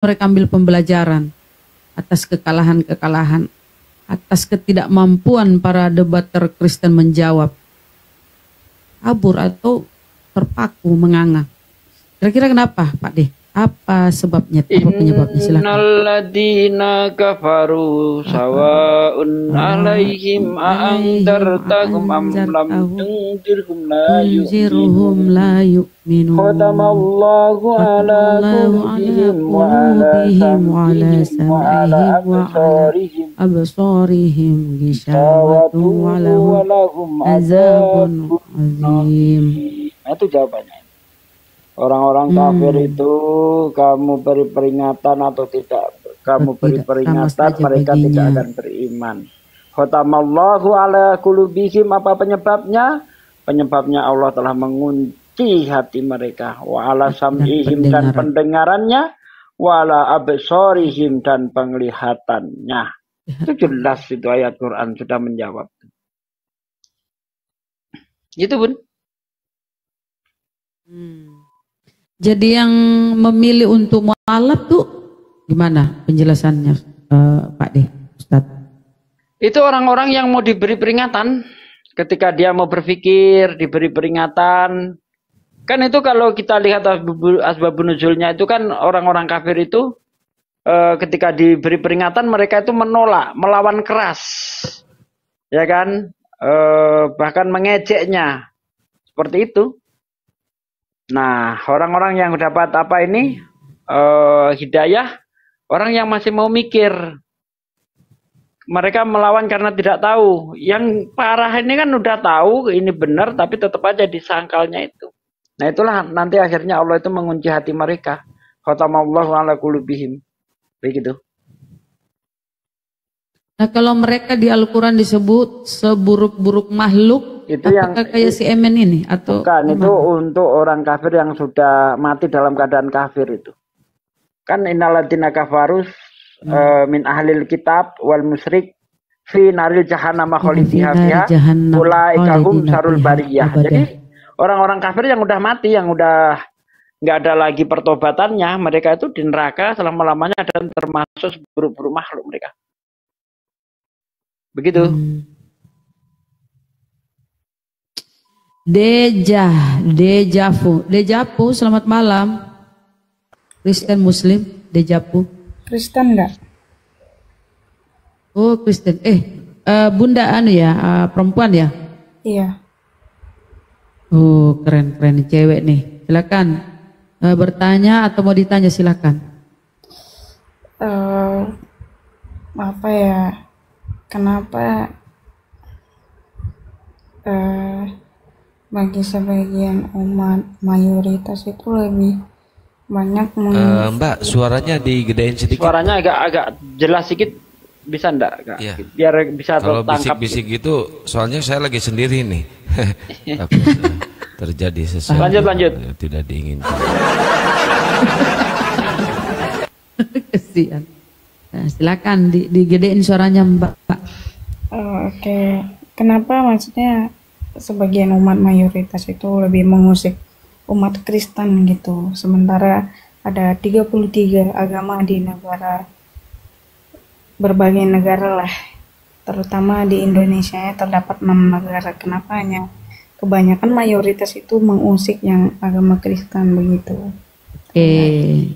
mereka ambil pembelajaran atas kekalahan-kekalahan, atas ketidakmampuan para debater Kristen menjawab, kabur atau terpaku menganga. Kira-kira kenapa, Pak De? Apa sebabnya? Apa penyebabnya? Silakan. Innalladzina kafaru sawa'un alaihim a'andartahum am lam tunzirhum la yu'minun. Khatamallahu ala qulubihim wa ala sam'ihim wa ala absarihim ghishawatun wa lahum azabun azim. Itu jawabannya. Orang-orang kafir itu kamu beri peringatan atau tidak, kamu beri peringatan mereka tidak akan beriman. Khatamallahu ala qulubihim, apa penyebabnya? Penyebabnya Allah telah mengunci hati mereka, wa ala sam'ihim dan pendengarannya, wa ala absarihim dan penglihatannya. Itu jelas, itu ayat Quran sudah menjawab. Gitu, Bun. Jadi yang memilih untuk mualaf tuh gimana penjelasannya, Pak De, Ustaz? Itu orang-orang yang mau diberi peringatan, ketika dia mau berpikir diberi peringatan. Kan itu kalau kita lihat asbabun nuzulnya itu kan orang-orang kafir itu ketika diberi peringatan mereka itu menolak, melawan keras, ya kan, bahkan mengejeknya, seperti itu. Nah, orang-orang yang dapat apa ini hidayah, orang yang masih mau mikir, mereka melawan karena tidak tahu. Yang parah ini kan udah tahu ini benar, tapi tetap aja disangkalnya itu. Nah, itulah nanti akhirnya Allah itu mengunci hati mereka. Khatamallahu ala qulubihim. Begitu. Nah, kalau mereka di Al-Quran disebut seburuk-buruk makhluk, itu apakah yang kayak si Emen ini atau bukan, gimana? Itu untuk orang kafir yang sudah mati dalam keadaan kafir itu. Kan innalladzina kafarus min ahlil kitab wal musyrik fi naril jahannam khalidina fiha ulaika hum syarrul bariyah. Jadi orang-orang kafir yang udah mati, yang udah nggak ada lagi pertobatannya, mereka itu di neraka selama-lamanya dan termasuk buruk-buruk makhluk mereka. Begitu. Dejavu, selamat malam. Kristen Muslim, Dejavu. Kristen enggak? Oh, Kristen. Bunda anu ya, perempuan ya? Iya. Oh, keren cewek nih. Silakan bertanya atau mau ditanya, silakan. Apa ya? Kenapa bagi sebagian umat mayoritas itu lebih banyak Mbak, suaranya digedein sedikit. Suaranya agak jelas sedikit, bisa enggak, Kak? Iya. Biar bisa kalau tertangkap. Bisik-bisik gitu, soalnya saya lagi sendiri nih. Tapi terjadi sesuatu lanjut. Tidak diinginkan. Kesian. Nah, silakan digedein suaranya, Mbak. Oke. Kenapa maksudnya sebagian umat mayoritas itu lebih mengusik umat Kristen gitu, sementara ada 33 agama di negara, berbagai negara lah, terutama di Indonesia terdapat 6 negara. Kenapa hanya kebanyakan mayoritas itu mengusik yang agama Kristen begitu? Oke,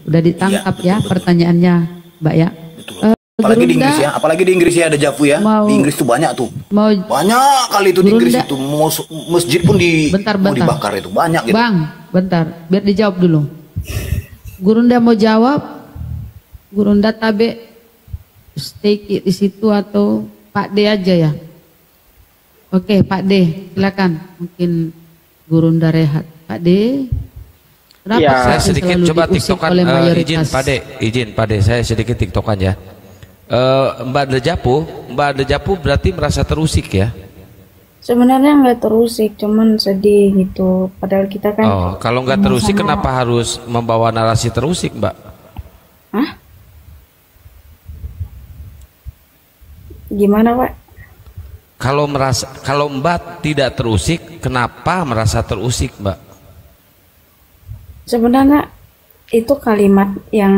udah ditangkap ya, betul. Pertanyaannya, Mbak ya. Apalagi di Inggris ya, apalagi di Inggris ya ada Javu ya. Di Inggris tuh banyak tuh. Banyak kali itu di Inggris itu, masjid pun mau dibakar itu, banyak gitu. Bang, bentar, biar dijawab dulu. Gurunda mau jawab, Gurunda tabe stay di situ atau Pak D aja ya? Oke, Pak D, silakan. Mungkin Gurunda rehat. Pak D. Kenapa ya, saya sedikit coba tiktokan, izin Pak D, saya sedikit tiktokan ya. Mbak Dejapu berarti merasa terusik ya? Sebenarnya nggak terusik, cuman sedih gitu. Padahal kita kan. Oh, kalau nggak terusik, kenapa harus membawa narasi terusik, Mbak? Hah? Gimana, Pak? Kalau Mbak tidak terusik, kenapa merasa terusik, Mbak? Sebenarnya itu kalimat yang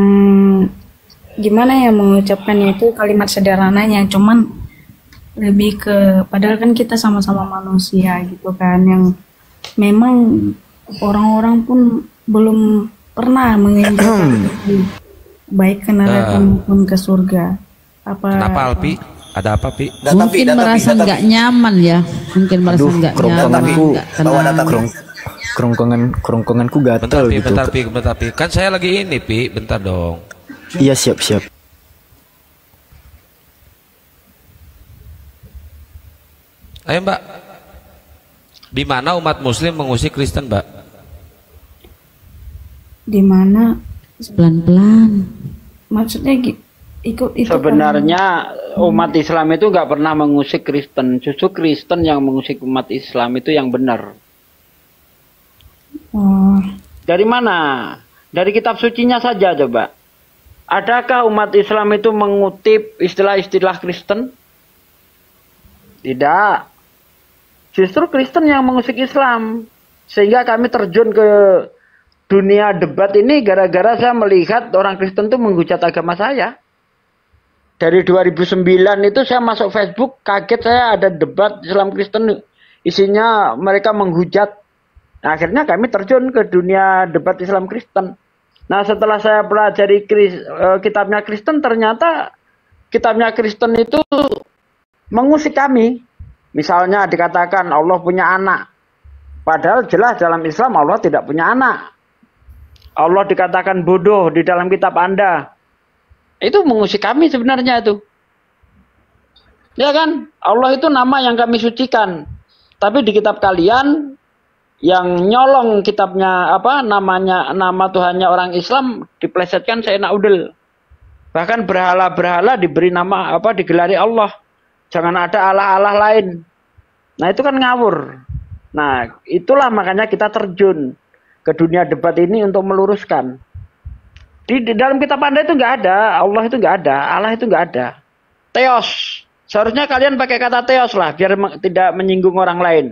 gimana ya mengucapkannya, itu kalimat sederhananya, cuman lebih ke padahal kan kita sama-sama manusia gitu kan, yang memang orang-orang pun belum pernah menginjak baik ke neraka maupun ke surga. Kenapa Alpi? Ada apa Pi? Mungkin merasa nggak nyaman ya, mungkin merasa nggak nyaman. Kerongkonganku gatal gitu. Bentar Pi. Kan saya lagi ini Pi, bentar dong. Iya siap. Ayo Mbak, di mana umat Muslim mengusik Kristen Mbak? Di mana? Pelan-pelan. Maksudnya ikut itu. Sebenarnya umat Islam itu nggak pernah mengusik Kristen, justru Kristen yang mengusik umat Islam, itu yang benar. Oh. Dari mana? Dari kitab sucinya saja coba. Adakah umat Islam itu mengutip istilah-istilah Kristen? Tidak. Justru Kristen yang mengusik Islam. Sehingga kami terjun ke dunia debat ini gara-gara saya melihat orang Kristen itu menghujat agama saya. Dari 2009 itu saya masuk Facebook, kaget saya ada debat Islam Kristen. Isinya mereka menghujat. Nah, akhirnya kami terjun ke dunia debat Islam Kristen. Nah, setelah saya pelajari kitabnya Kristen, ternyata kitabnya Kristen itu mengusik kami. Misalnya dikatakan Allah punya anak. Padahal jelas dalam Islam Allah tidak punya anak. Allah dikatakan bodoh di dalam kitab Anda. Itu mengusik kami sebenarnya itu. Ya kan? Allah itu nama yang kami sucikan. Tapi di kitab kalian yang nyolong kitabnya nama Tuhannya orang Islam diplesetkan Sayyidina Udel. Bahkan berhala-berhala diberi nama digelari Allah. Jangan ada Allah-Allah lain. Nah, itu kan ngawur. Nah, itulah makanya kita terjun ke dunia debat ini untuk meluruskan. Di dalam kitab Anda itu nggak ada, Allah itu nggak ada, Allah itu nggak ada. Theos. Seharusnya kalian pakai kata theos lah, biar tidak menyinggung orang lain.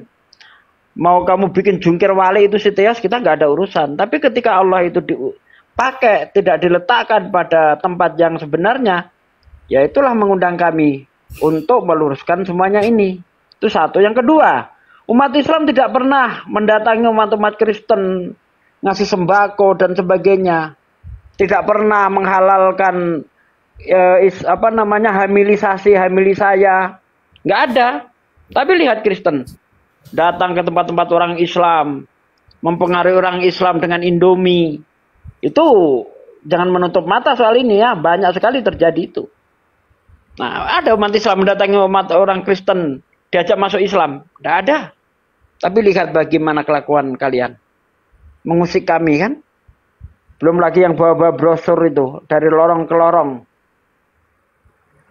Mau kamu bikin jungkir wali itu si theos, kita nggak ada urusan. Tapi ketika Allah itu dipakai, tidak diletakkan pada tempat yang sebenarnya, ya itulah mengundang kami untuk meluruskan semuanya ini. Itu satu. Yang kedua, umat Islam tidak pernah mendatangi umat-umat Kristen, ngasih sembako dan sebagainya. Tidak pernah menghalalkan hamilisasi saya. Nggak ada. Tapi lihat Kristen datang ke tempat-tempat orang Islam, mempengaruhi orang Islam dengan Indomie. Itu jangan menutup mata soal ini ya, banyak sekali terjadi itu. Nah, ada umat Islam mendatangi umat orang Kristen, diajak masuk Islam. Tidak ada. Tapi lihat bagaimana kelakuan kalian. Mengusik kami kan. Belum lagi yang bawa-bawa brosur itu. Dari lorong ke lorong.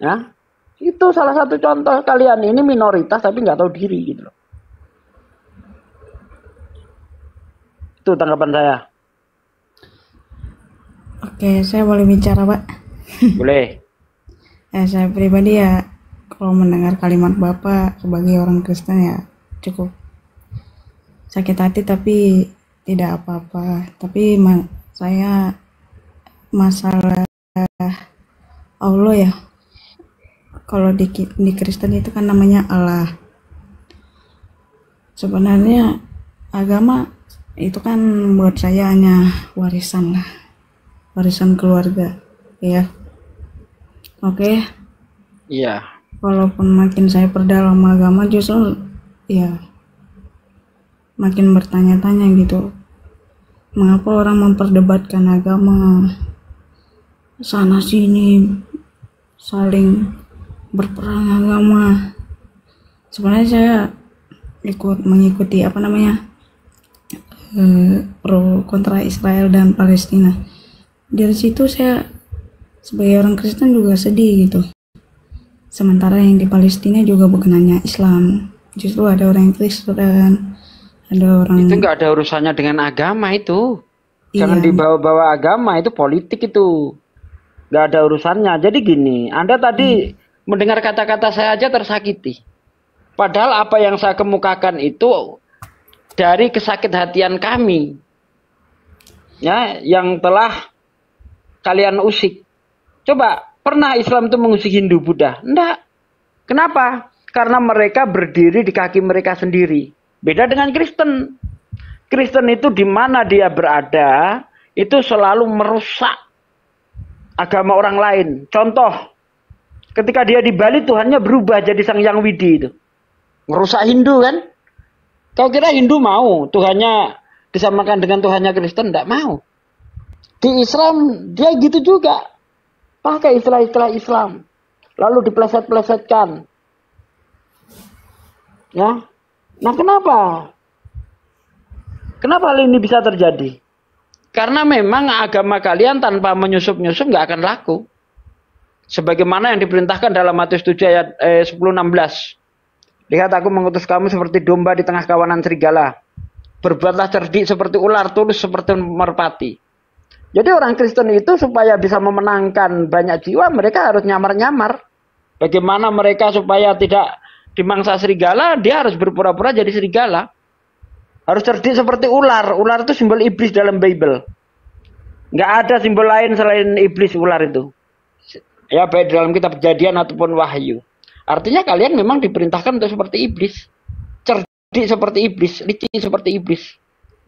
Ya, itu salah satu contoh kalian. Ini minoritas tapi nggak tahu diri gitu loh. Itu tanggapan saya. Oke, saya boleh bicara, Pak? Boleh. Saya pribadi ya, kalau mendengar kalimat Bapak sebagai orang Kristen ya cukup sakit hati, tapi tidak apa-apa. Tapi saya masalah Allah ya, kalau di Kristen itu kan namanya Allah. Sebenarnya agama itu kan buat saya hanya warisan lah, warisan keluarga ya. Oke. Iya. Walaupun makin saya perdalam agama, justru ya makin bertanya-tanya gitu. Mengapa orang memperdebatkan agama sana sini, saling berperang agama. Sebenarnya saya mengikuti pro kontra Israel dan Palestina. Dari situ saya sebagai orang Kristen juga sedih gitu. Sementara yang di Palestina juga bukan hanya Islam, justru ada orang Kristen, ada orang. Itu nggak ada urusannya dengan agama itu. Jangan dibawa-bawa agama, itu politik itu. Nggak ada urusannya. Jadi gini, Anda tadi mendengar kata-kata saya aja tersakiti. Padahal apa yang saya kemukakan itu dari kesakit hatian kami. ya, yang telah kalian usik. Coba, pernah Islam itu mengusik Hindu, Buddha? Enggak. Kenapa? Karena mereka berdiri di kaki mereka sendiri. Beda dengan Kristen. Kristen itu di mana dia berada, itu selalu merusak agama orang lain. Contoh, ketika dia di Bali, Tuhannya berubah jadi Sang Hyang Widi itu. Merusak Hindu kan? Kau kira Hindu mau Tuhannya disamakan dengan Tuhannya Kristen? Tidak mau. Di Islam, dia gitu juga. Pakai istilah-istilah Islam. Lalu dipleset-plesetkan. Ya. Nah, kenapa? Kenapa hal ini bisa terjadi? Karena memang agama kalian tanpa menyusup-nyusup nggak akan laku. Sebagaimana yang diperintahkan dalam Matius 7 ayat 10-16. Lihat, aku mengutus kamu seperti domba di tengah kawanan serigala. Berbuatlah cerdik seperti ular, tulus seperti merpati. Jadi orang Kristen itu supaya bisa memenangkan banyak jiwa, mereka harus nyamar-nyamar. Bagaimana mereka supaya tidak dimangsa serigala, dia harus berpura-pura jadi serigala. Harus cerdik seperti ular. Ular itu simbol iblis dalam Bible. Nggak ada simbol lain selain iblis, ular itu. Ya, baik dalam kitab Kejadian ataupun Wahyu. Artinya kalian memang diperintahkan untuk seperti iblis. Cerdik seperti iblis, licik seperti iblis.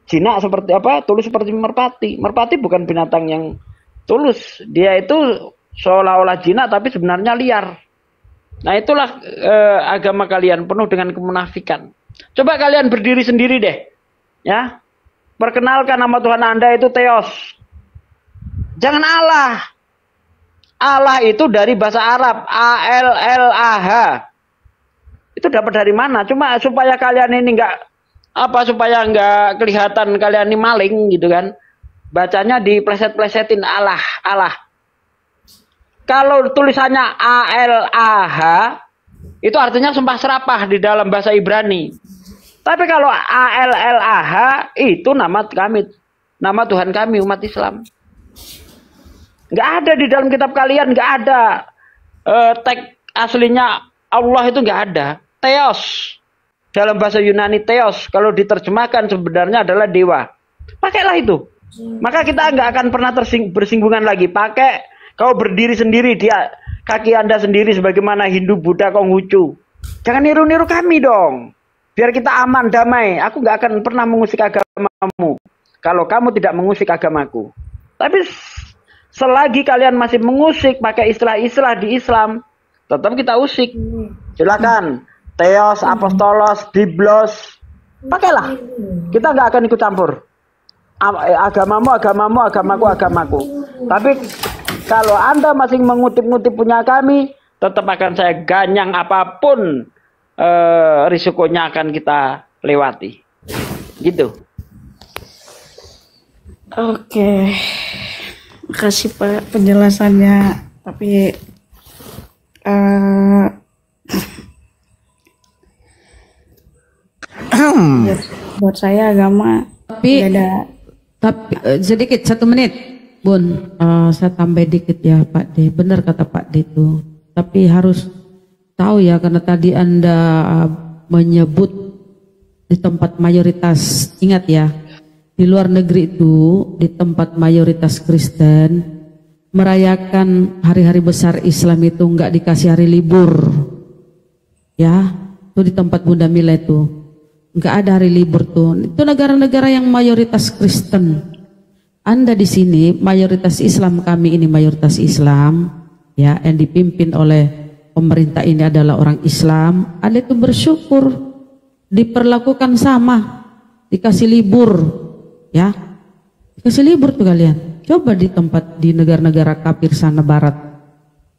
Jinak seperti apa? Tulus seperti merpati. Merpati bukan binatang yang tulus. Dia itu seolah-olah jinak tapi sebenarnya liar. Nah, itulah agama kalian penuh dengan kemunafikan. Coba kalian berdiri sendiri deh. Ya. Perkenalkan nama Tuhan Anda itu Theos. Jangan Allah. Allah itu dari bahasa Arab. A-L-L-A-H. Itu dapat dari mana? Cuma supaya kalian ini supaya nggak kelihatan kalian ini maling gitu kan. Bacanya dipleset-plesetin Allah, Allah. Kalau tulisannya A-L-A-H, itu artinya sumpah serapah di dalam bahasa Ibrani. Tapi kalau A-L-L-A-H, itu nama kami, nama Tuhan kami umat Islam. Nggak ada di dalam kitab kalian, nggak ada. Teks aslinya Allah itu nggak ada. Theos. Dalam bahasa Yunani Theos, kalau diterjemahkan sebenarnya adalah dewa. Pakailah itu. Maka kita nggak akan pernah bersinggungan lagi. Pakai, kau berdiri sendiri, dia kaki Anda sendiri sebagaimana Hindu, Buddha, Konghucu. Jangan niru-niru kami dong. Biar kita aman, damai. Aku nggak akan pernah mengusik agamamu kalau kamu tidak mengusik agamaku. Tapi selagi kalian masih mengusik pakai istilah-istilah di Islam, tetap kita usik. Silakan. Theos, Apostolos, Biblos, pakailah. Kita nggak akan ikut campur. Agamamu, agamamu, agamaku, agamaku. Tapi kalau Anda masih mengutip-ngutip punya kami, tetap akan saya ganyang apapun risikonya akan kita lewati. Gitu. Oke. Makasih Pak penjelasannya. Tapi buat saya agama beda. Tapi sedikit 1 menit, Bun. Saya tambah dikit ya Pak D. Benar kata Pak D itu. Tapi harus tahu ya, karena tadi Anda menyebut di tempat mayoritas, ingat ya, di luar negeri itu di tempat mayoritas Kristen merayakan hari-hari besar Islam itu nggak dikasih hari libur. Ya, itu di tempat Bunda Mila itu. Nggak ada hari libur tuh. Itu negara-negara yang mayoritas Kristen. Anda di sini mayoritas Islam, kami ini mayoritas Islam, ya, yang dipimpin oleh pemerintah ini adalah orang Islam. Anda itu bersyukur diperlakukan sama, dikasih libur, ya, dikasih libur tuh kalian. Coba di tempat di negara-negara kafir sana barat,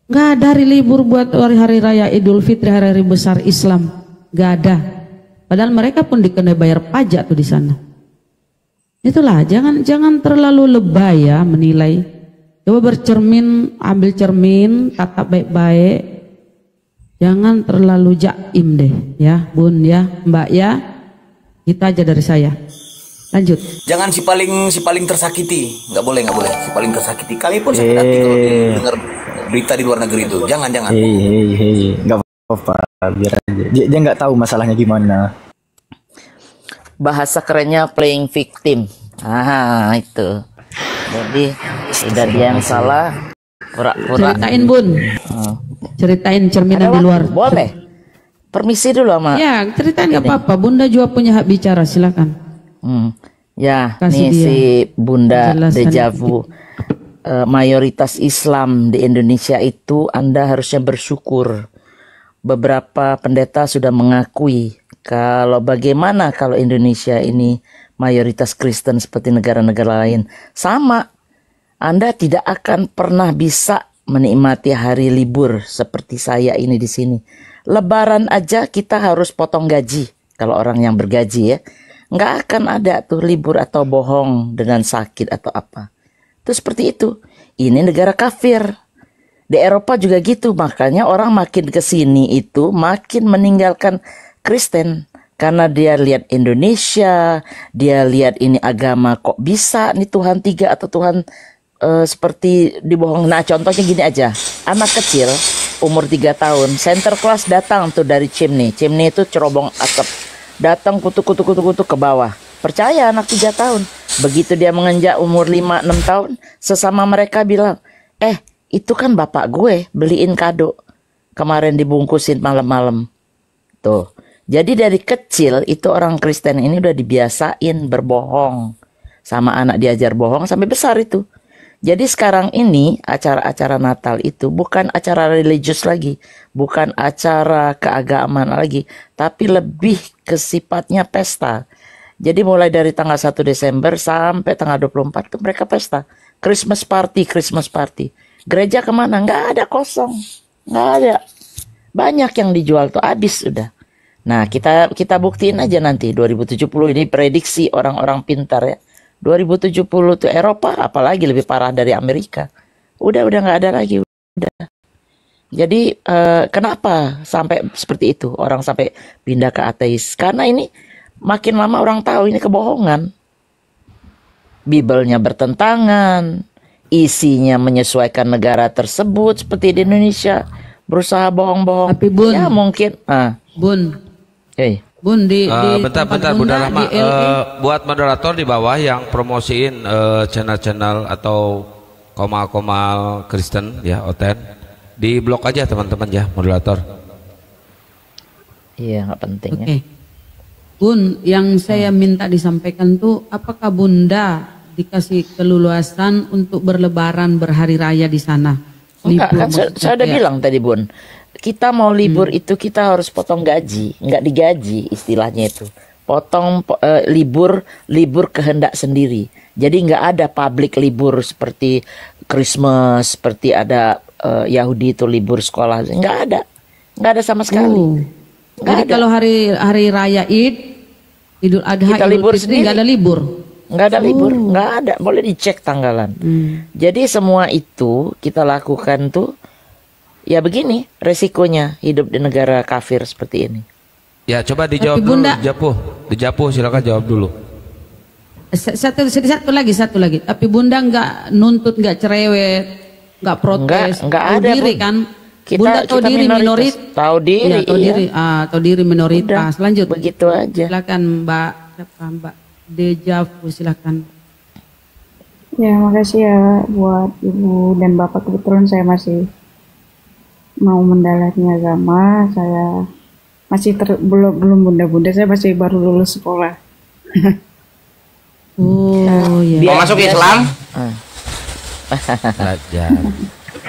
nggak ada hari libur buat hari-hari raya Idul Fitri, hari-hari besar Islam, nggak ada. Padahal mereka pun dikenai bayar pajak tuh di sana. Itulah, jangan terlalu lebay ya menilai. Coba bercermin, ambil cermin, tatap baik-baik. Jangan terlalu jaim deh, ya Bun ya, Mbak ya. Kita aja dari saya. Lanjut. Jangan si paling tersakiti, nggak boleh. Si paling tersakiti. Kami pun sakit hati kalau dengar berita di luar negeri itu. Jangan. Hei, nggak apa-apa, biar aja. Dia nggak tahu masalahnya gimana. Bahasa kerennya playing victim. Ah, itu. Jadi udah dia yang salah, pura-pura. Ceritain Bun, ceritain cerminan di luar. Boleh. Permisi dulu sama. Ya, ceritain nggak apa-apa. Bunda juga punya hak bicara, silakan. Ya, Kasih nih dia si Bunda penjelasan Dejavu. Mayoritas Islam di Indonesia itu Anda harusnya bersyukur. Beberapa pendeta sudah mengakui kalau bagaimana kalau Indonesia ini mayoritas Kristen seperti negara-negara lain. Sama, Anda tidak akan pernah bisa menikmati hari libur seperti saya ini di sini. Lebaran aja kita harus potong gaji. Kalau orang yang bergaji ya, nggak akan ada tuh libur atau bohong dengan sakit atau apa. Itu seperti itu. Ini negara kafir. Di Eropa juga gitu. Makanya orang makin kesini itu makin meninggalkan Kristen. Karena dia lihat Indonesia, dia lihat ini agama kok bisa nih Tuhan 3 atau Tuhan seperti dibohong. Nah contohnya gini aja. Anak kecil umur 3 tahun, center class datang tuh dari chimney. Chimney itu cerobong asap. Datang kutuk-kutuk ke bawah. Percaya anak 3 tahun. Begitu dia menginjak umur 5-6 tahun, sesama mereka bilang, itu kan bapak gue beliin kado. Kemarin dibungkusin malam-malam. Tuh. Jadi dari kecil itu orang Kristen ini udah dibiasain berbohong. Sama anak diajar bohong sampai besar itu. Jadi sekarang ini acara-acara Natal itu bukan acara religius lagi. Bukan acara keagamaan lagi. Tapi lebih ke sifatnya pesta. Jadi mulai dari tanggal 1 Desember sampai tanggal 24 itu mereka pesta. Christmas party. Gereja kemana? Nggak ada, kosong. Nggak ada. Banyak yang dijual tuh, habis udah. Nah kita buktiin aja nanti 2070 ini prediksi orang-orang pintar ya. 2070 tuh Eropa apalagi lebih parah dari Amerika. Udah nggak ada lagi. Udah. Jadi kenapa sampai seperti itu? Orang sampai pindah ke ateis. Karena ini makin lama orang tahu ini kebohongan. Bibelnya bertentangan, isinya menyesuaikan negara tersebut seperti di Indonesia, berusaha bohong-bohong. Tapi Bun, ya mungkin. Bun, Bun di bentar Bunda Rahma, buat moderator di bawah yang promosiin channel-channel atau komal-komal Kristen ya, Oten, di blok aja teman-teman ya moderator. Iya, nggak penting ya. Bun, yang saya minta disampaikan tuh, apakah Bunda dikasih keleluasan untuk berlebaran berhari raya di sana? Enggak, kan saya udah bilang tadi Bun, kita mau libur itu kita harus potong gaji, nggak digaji istilahnya itu. Potong libur kehendak sendiri. Jadi nggak ada public libur seperti Christmas, seperti ada Yahudi itu libur sekolah, nggak ada sama sekali. Jadi kalau hari raya Idul Adha, kita libur sendiri, nggak ada libur. Nggak ada libur, nggak ada. Boleh dicek tanggalan. Jadi semua itu kita lakukan tuh, ya begini resikonya hidup di negara kafir seperti ini. Ya coba dijawab dulu, Dejapu silakan jawab dulu. Satu lagi. Tapi Bunda nggak nuntut, nggak cerewet, nggak protes, nggak ada diri kan? Bunda tahu diri minoritas, tahu diri, tahu diri minoritas. Lanjut. Begitu aja. Silakan Mbak Dejavu, silakan. Ya, makasih ya buat Ibu dan Bapak. Kebetulan saya masih mau mendalami agama. Saya masih belum bunda-bunda. Saya masih baru lulus sekolah. Iya. Mau masuk Islam?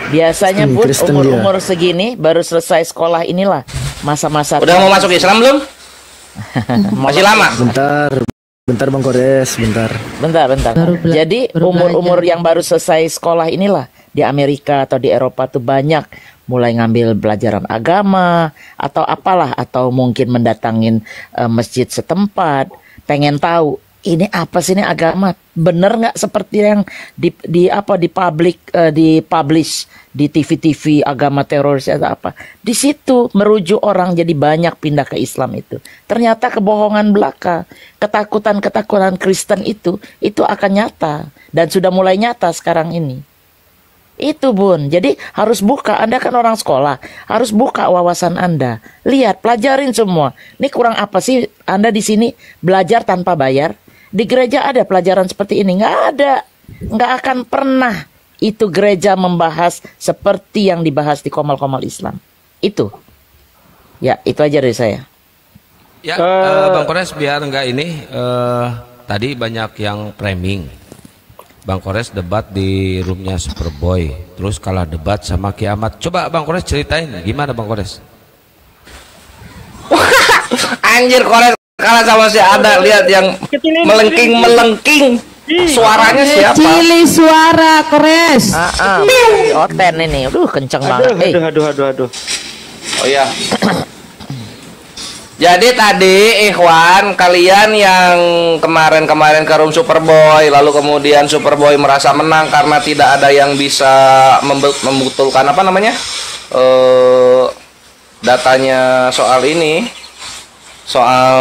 Biasanya Bun umur segini baru selesai sekolah inilah masa-masa. Udah mau masuk Islam belum? Masih lama. Bentar Bang Kores, bentar. Jadi umur yang baru selesai sekolah inilah di Amerika atau di Eropa tuh banyak mulai ngambil pelajaran agama atau apalah, atau mungkin mendatangin masjid setempat, pengen tahu ini apa sih ini agama, bener nggak seperti yang dipublish di TV agama teroris atau apa. Di situ merujuk orang jadi banyak pindah ke Islam itu. Ternyata kebohongan belaka, ketakutan Kristen itu akan nyata dan sudah mulai nyata sekarang ini. Itu Bun, jadi harus buka. Anda kan orang sekolah, harus buka wawasan Anda. Lihat, pelajarin semua. Ini kurang apa sih Anda di sini belajar tanpa bayar? Di gereja ada pelajaran seperti ini? Nggak ada. Nggak akan pernah itu gereja membahas seperti yang dibahas di komal-komal Islam. Itu. Ya, itu aja dari saya. Ya, Bang Kores biar enggak ini tadi banyak yang framing. Bang Kores debat di roomnya Superboy, terus kalah debat sama Kiamat. Coba Bang Kores ceritain gimana Bang Kores? Anjir, Kores kalah sama si Ada, lihat yang melengking. Suaranya siapa? Cili suara Kores. Oten ini. Aduh, kenceng banget. Aduh. Oh ya. Jadi tadi Ikhwan, kalian yang kemarin ke room Superboy, lalu kemudian Superboy merasa menang karena tidak ada yang bisa membetulkan apa namanya? Datanya soal ini. Soal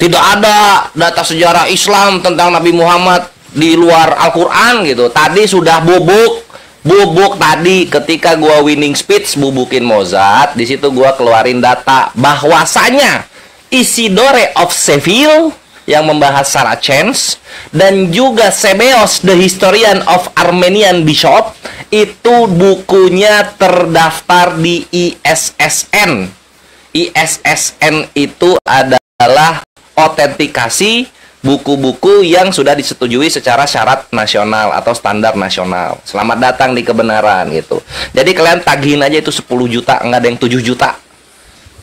tidak ada data sejarah Islam tentang Nabi Muhammad di luar Al-Quran gitu. Tadi sudah bubuk tadi ketika gua winning speech bubukin Mozart, di situ gua keluarin data bahwasanya Isidore of Seville yang membahas Saracens dan juga Sebeos the Historian of Armenian Bishop itu bukunya terdaftar di ISSN. ISSN itu adalah autentikasi buku-buku yang sudah disetujui secara syarat nasional atau standar nasional. Selamat datang di kebenaran gitu. Jadi kalian tagihin aja itu 10 juta, enggak ada yang 7 juta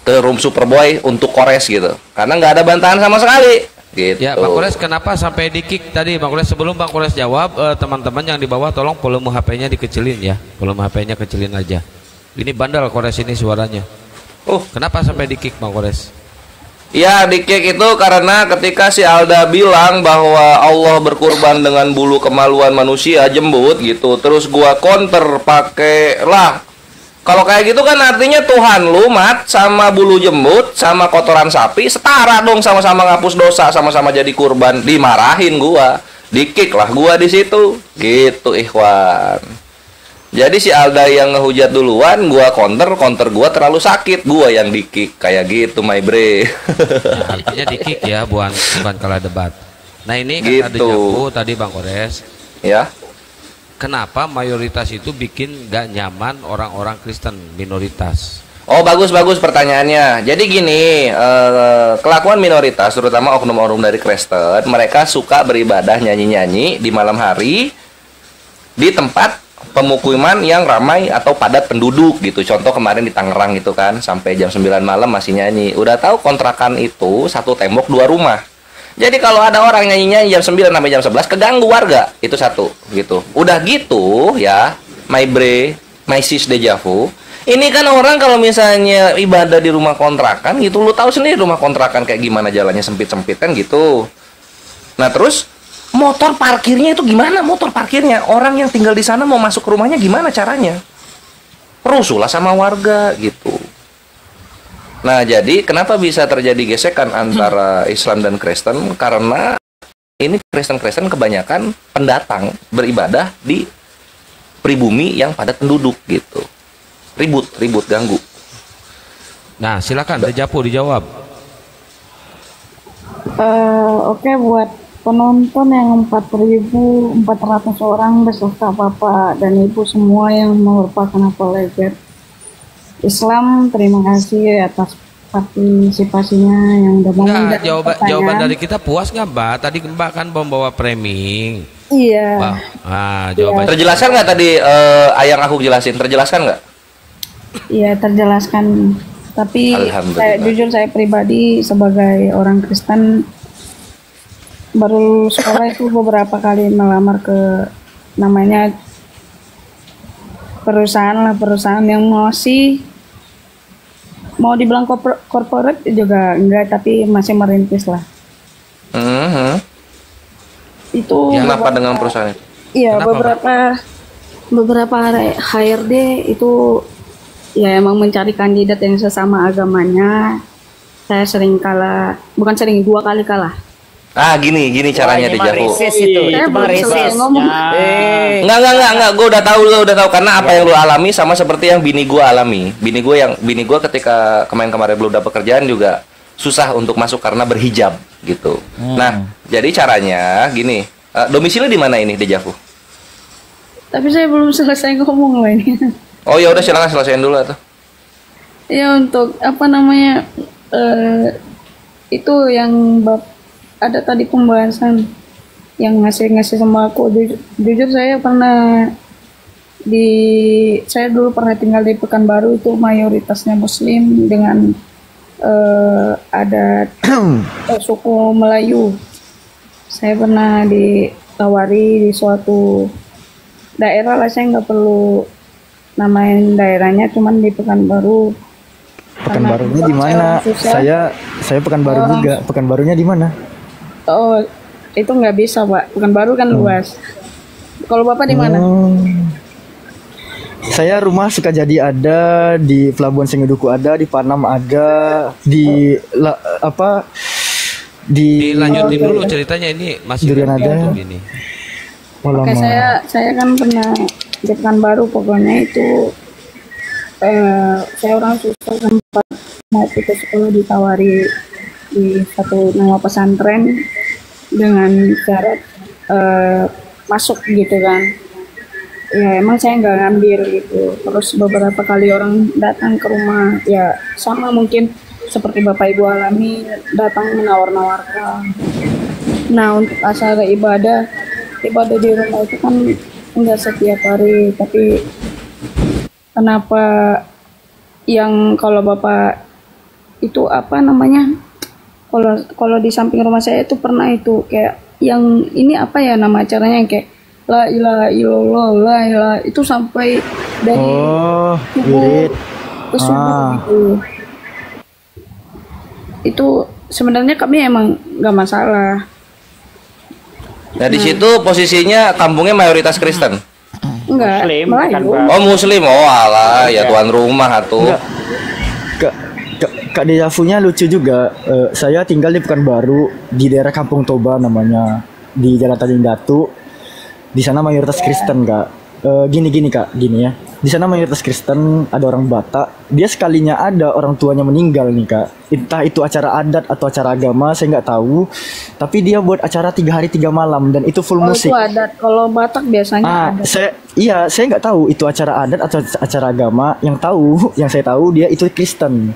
ke room Superboy untuk Kores gitu. Karena nggak ada bantahan sama sekali. Gitu. Ya, Bang Kores kenapa sampai di kick tadi Bang Kores? Sebelum Bang Kores jawab, teman-teman yang di bawah tolong volume HP-nya dikecilin ya. Volume HP-nya kecilin aja. Ini bandel Kores ini suaranya. Kenapa sampai di kick Bang Kores? Ya, di kick itu karena ketika si Alda bilang bahwa Allah berkurban dengan bulu kemaluan manusia jembut gitu, terus gua counter pakai lah. Kalau kayak gitu kan artinya Tuhan lu mat sama bulu jembut sama kotoran sapi setara dong, sama-sama ngapus dosa, sama-sama jadi kurban. Dimarahin gua, di kick lah gua di situ. Gitu Ikhwan. Jadi si Alda yang ngehujat duluan, gua counter gua terlalu sakit, gua yang di kick kayak gitu, my bre. Nah, artinya di kick ya, bukan kalah debat. Nah ini kan gitu. ada jago tadi Bang Kores. Ya. Kenapa mayoritas itu bikin gak nyaman orang-orang Kristen minoritas? Oh bagus pertanyaannya. Jadi gini, kelakuan minoritas, terutama oknum-oknum dari Kristen, mereka suka beribadah nyanyi-nyanyi di malam hari di tempat pemukiman yang ramai atau padat penduduk gitu. Contoh kemarin di Tangerang itu kan sampai jam 9 malam masih nyanyi. Udah tahu kontrakan itu satu tembok 2 rumah. Jadi kalau ada orang nyanyinya jam 9 sampai jam 11 keganggu warga. Itu satu gitu. Udah gitu ya, my bre, my sis dejavu. Ini kan orang kalau misalnya ibadah di rumah kontrakan gitu, lu tahu sendiri rumah kontrakan kayak gimana jalannya sempit-sempit kan gitu. Nah, terus motor parkirnya itu gimana? Motor parkirnya orang yang tinggal di sana mau masuk ke rumahnya gimana caranya? Perusulah sama warga gitu. Nah, jadi kenapa bisa terjadi gesekan antara Islam dan Kristen? Karena ini Kristen-Kristen kebanyakan pendatang beribadah di pribumi yang padat penduduk gitu. Ribut ganggu. Nah, silakan Dejapu dijawab. Oke, buat penonton yang 4.400 orang beserta Bapak dan Ibu semua yang merupakan apologet Islam, terima kasih atas partisipasinya yang udah mau menjawab jawaban dari kita puas nggak Mbak? Tadi Mbak kan membawa framing. Iya. Jawaban terjelaskan nggak tadi yang aku jelasin? Terjelaskan nggak? Iya, terjelaskan. Tapi jujur saya pribadi sebagai orang Kristen baru sekolah itu beberapa kali melamar ke namanya perusahaan yang masih mau dibilang corporate juga enggak, tapi masih merintis lah. Itu kenapa dengan perusahaan itu? Iya, beberapa HRD itu ya emang mencari kandidat yang sesama agamanya. Saya sering kalah, bukan sering, 2 kali kalah. Gini caranya Dejavu. Enggak, gue udah tahu karena apa yang lu alami sama seperti yang bini gue alami. Bini gue ketika kemarin belum dapat pekerjaan juga susah untuk masuk karena berhijab gitu. Nah, jadi caranya gini, domisili di mana ini Dejavu? Tapi saya belum selesai ngomong loh ini. Oh ya udah silakan selesaiin dulu atau. Ya untuk apa namanya itu yang ada tadi pembahasan yang ngasih sama aku. Jujur saya saya dulu pernah tinggal di Pekanbaru, itu mayoritasnya Muslim dengan adat suku Melayu. Saya pernah ditawari di suatu daerah lah, saya nggak perlu namain daerahnya, cuman di Pekanbaru. Pekanbarunya di mana? Saya Pekanbaru juga. Pekanbarunya di mana? Oh, itu nggak bisa, Pak. Pekanbaru kan luas. Kalau Bapak di mana? Saya rumah Sukajadi ada, di Pelabuhan Sengiduku ada, di Panam ada, dilanjutin dulu ceritanya, ini masih Durian ada. Ini. Oke, saya kan pernah di Pekanbaru, pokoknya itu saya orang susah, sempat mau putus sekolah ditawari di satu nama pesantren dengan syarat masuk gitu kan. Ya emang saya nggak ngambil gitu. Terus beberapa kali orang datang ke rumah, ya sama mungkin seperti Bapak Ibu alami, datang menawar-nawarkan. Nah untuk acara ibadah di rumah itu kan enggak setiap hari, tapi kenapa yang kalau Bapak itu apa namanya, kalau di samping rumah saya itu pernah itu kayak yang ini apa ya nama acaranya, kayak la ilaha illallah, la ilaha, itu sampai dari subuh ke subuh gitu. Itu sebenarnya kami emang nggak masalah. Nah di situ posisinya kampungnya mayoritas Kristen. Enggak, Muslim, Melayu. Oh Muslim, oh alah ya tuan rumah atuh. Kak Dejavunya lucu juga. Saya tinggal di Pekanbaru, di daerah Kampung Toba namanya, di Jalan Tanjung Datu. Di sana mayoritas Kristen, Kak. Gini Kak, gini ya. Di sana mayoritas Kristen, ada orang Batak. Dia sekalinya ada orang tuanya meninggal nih, Kak. Entah itu acara adat atau acara agama, saya nggak tahu. Tapi dia buat acara 3 hari 3 malam dan itu full musik. Itu adat. Kalau Batak biasanya adat. Saya nggak tahu itu acara adat atau acara agama. Yang saya tahu dia itu Kristen.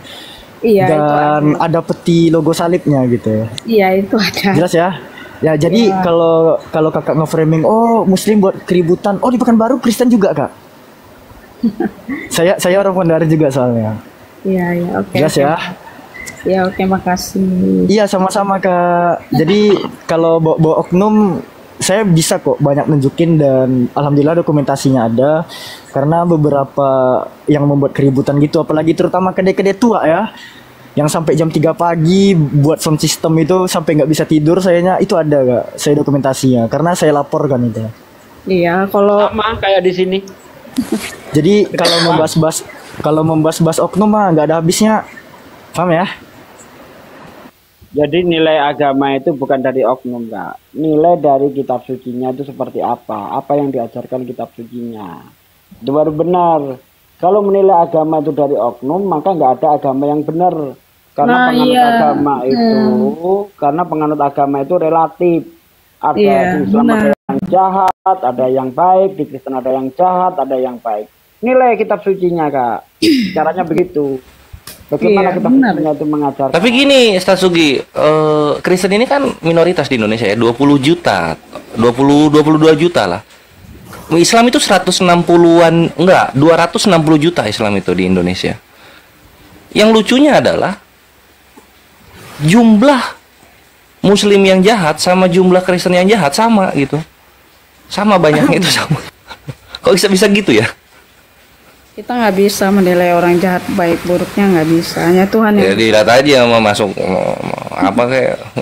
Iya, dan itu ada peti logo salibnya gitu. Iya, itu ada. Jelas ya? Ya jadi kalau kakak nge-framing, oh Muslim buat keributan, oh di Pekanbaru Kristen juga, Kak. saya orang Pekanbaru juga soalnya. Iya, oke. Jelas ya? Ya oke, makasih. Iya sama-sama, Kak. Jadi kalau bawa oknum, saya bisa kok banyak nunjukin dan alhamdulillah dokumentasinya ada. Karena beberapa yang membuat keributan gitu, apalagi terutama kedai-kedai tua ya, yang sampai jam 3 pagi buat sound system itu sampai nggak bisa tidur, sayanya itu ada, Kak. Saya dokumentasinya karena saya laporkan itu. Iya, kalau sama kayak di sini. Jadi kalau membahas oknum mah nggak ada habisnya, paham ya? Jadi nilai agama itu bukan dari oknum, Kak. Nilai dari kitab sucinya itu seperti apa yang diajarkan kitab sucinya. Itu baru benar. Kalau menilai agama itu dari oknum, maka nggak ada agama yang benar. Karena penganut agama itu relatif. Ada di Islam ada yang jahat, ada yang baik, di Kristen ada yang jahat, ada yang baik. Nilai kitab sucinya, Kak. Caranya begitu. Bagaimana kitab sucinya itu mengajarkan. Tapi gini, Ustaz Sugi, Kristen ini kan minoritas di Indonesia ya, 22 juta lah. Islam itu 260 juta Islam itu di Indonesia. Yang lucunya adalah jumlah Muslim yang jahat sama jumlah Kristen yang jahat sama gitu. Sama banyaknya itu sama. Kok bisa gitu ya? Kita nggak bisa menilai orang jahat baik buruknya, nggak bisa. Hanya Tuhan yang. Ya dilihat aja mau masuk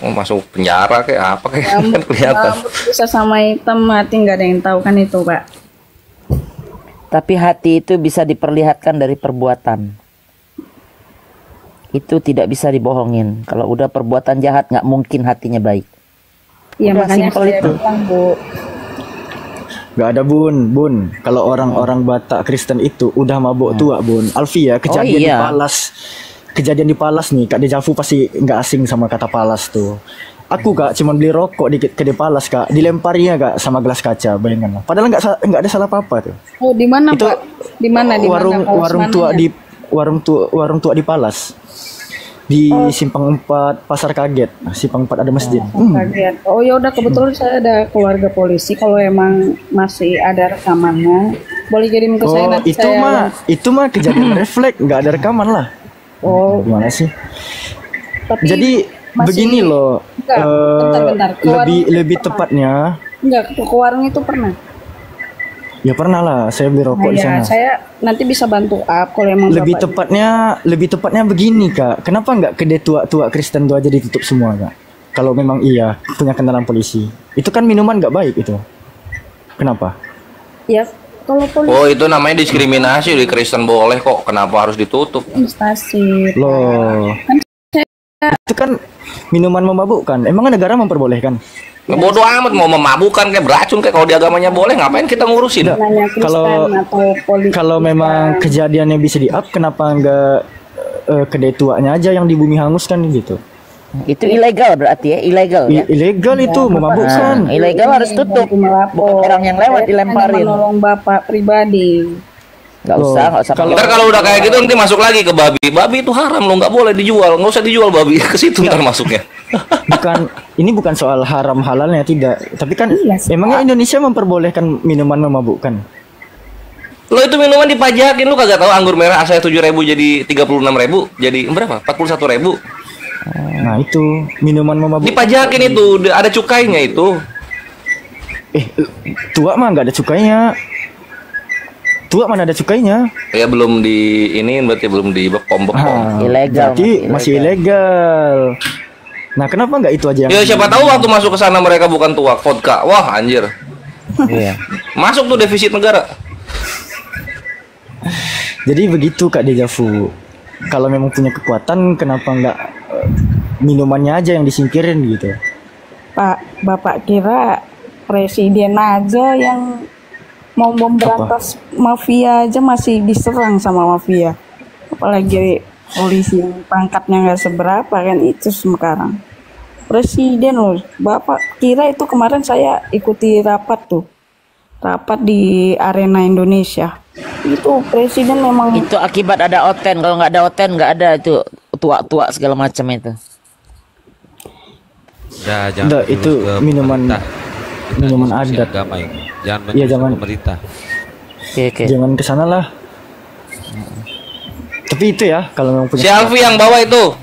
masuk penjara kayak apa kayak kan kelihatan. Bisa sama hitam mati, nggak ada yang tahu kan itu, Pak. Tapi hati itu bisa diperlihatkan dari perbuatan. Itu tidak bisa dibohongin. Kalau udah perbuatan jahat nggak mungkin hatinya baik. Iya, makanya saya bilang, Bu. Gak ada bun. Kalau orang-orang Batak Kristen itu udah mabuk tua, Bun. Alfi ya, kejadian di Palas. Kejadian di Palas nih, Kak Dejavu pasti nggak asing sama kata Palas tuh. Aku kak cuma beli rokok di Kedai Palas kak, dilemparinya kak sama gelas kaca, bayangkan lah. Padahal nggak ada salah apa-apa tuh. Oh di mana Itu Pak? Di mana? warung tua di Palas. Di Simpang 4 Pasar Kaget. Simpang 4 ada masjid. Kaget. Oh ya udah, kebetulan saya ada keluarga polisi. Kalau emang masih ada rekamannya, boleh kirim ke saya nanti. Itu mah kejadian refleks, nggak ada rekaman lah. Oh, gimana sih? Tapi jadi begini loh. Bentar. Lebih tepatnya. Enggak, ke warung itu pernah. Ya pernah lah, saya beli rokok di sana. Saya nanti bisa bantu kalau emang lebih tepatnya begini kak. Kenapa nggak kedai tua Kristen itu aja ditutup semua kak? Kalau memang iya punya kenalan polisi, itu kan minuman nggak baik itu. Kenapa? Ya kalau polisi. Oh itu namanya diskriminasi, di Kristen boleh kok. Kenapa harus ditutup? Instansi. Loh. Itu kan minuman memabukkan. Emang negara memperbolehkan? Bodoh amat mau memabukkan kayak beracun kayak, kalau di agamanya boleh, ngapain kita ngurusin? Kalau memang kejadiannya bisa di-up, kenapa enggak kedai tuanya aja yang di Bumi Hangus kan gitu? Itu ilegal berarti ya, ilegal ya? Ilegal itu memabukkan. Ilegal harus tutup. Bukan orang yang lewat dilemparin. Menolong bapak pribadi. Nggak usah. Ntar kalau udah kayak gitu nanti masuk lagi ke babi. Babi itu haram loh, nggak boleh dijual, nggak usah dijual babi. Ke situ ntar masuknya. Ini bukan soal haram halalnya, tidak. Tapi kan emangnya Indonesia memperbolehkan minuman memabukkan? Lo itu minuman dipajakin, lu kagak tahu anggur merah asalnya 7.000 jadi 36.000, jadi berapa? 41.000. Nah itu minuman memabukkan. Dipajakin itu, ada cukainya itu. Tua mah nggak ada cukainya. Tua mana ada cukainya? Ya belum di ini, berarti belum di bepom. Ilegal. Berarti masih ilegal. Nah kenapa nggak itu aja yang... Ya siapa tahu waktu masuk ke sana mereka bukan tuak, vodka. Wah anjir. Iya. Masuk tuh defisit negara. Jadi begitu Kak Dejavu. Kalau memang punya kekuatan, kenapa nggak minumannya aja yang disingkirin gitu? Pak, Bapak kira presiden aja yang mau memberantas mafia aja masih diserang sama mafia, apalagi polisi yang pangkatnya nggak seberapa kan itu sekarang. Presiden loh, Bapak kira itu kemarin saya ikuti rapat di Arena Indonesia. Itu presiden memang. Itu akibat ada Oten, kalau nggak ada Oten nggak ada itu tua-tua segala macam itu. Ya, jangan itu minuman adat. Jangan pemerintah. Oke. Jangan kesana lah. Tapi itu ya kalau memang punya. Si Alfi yang bawa itu.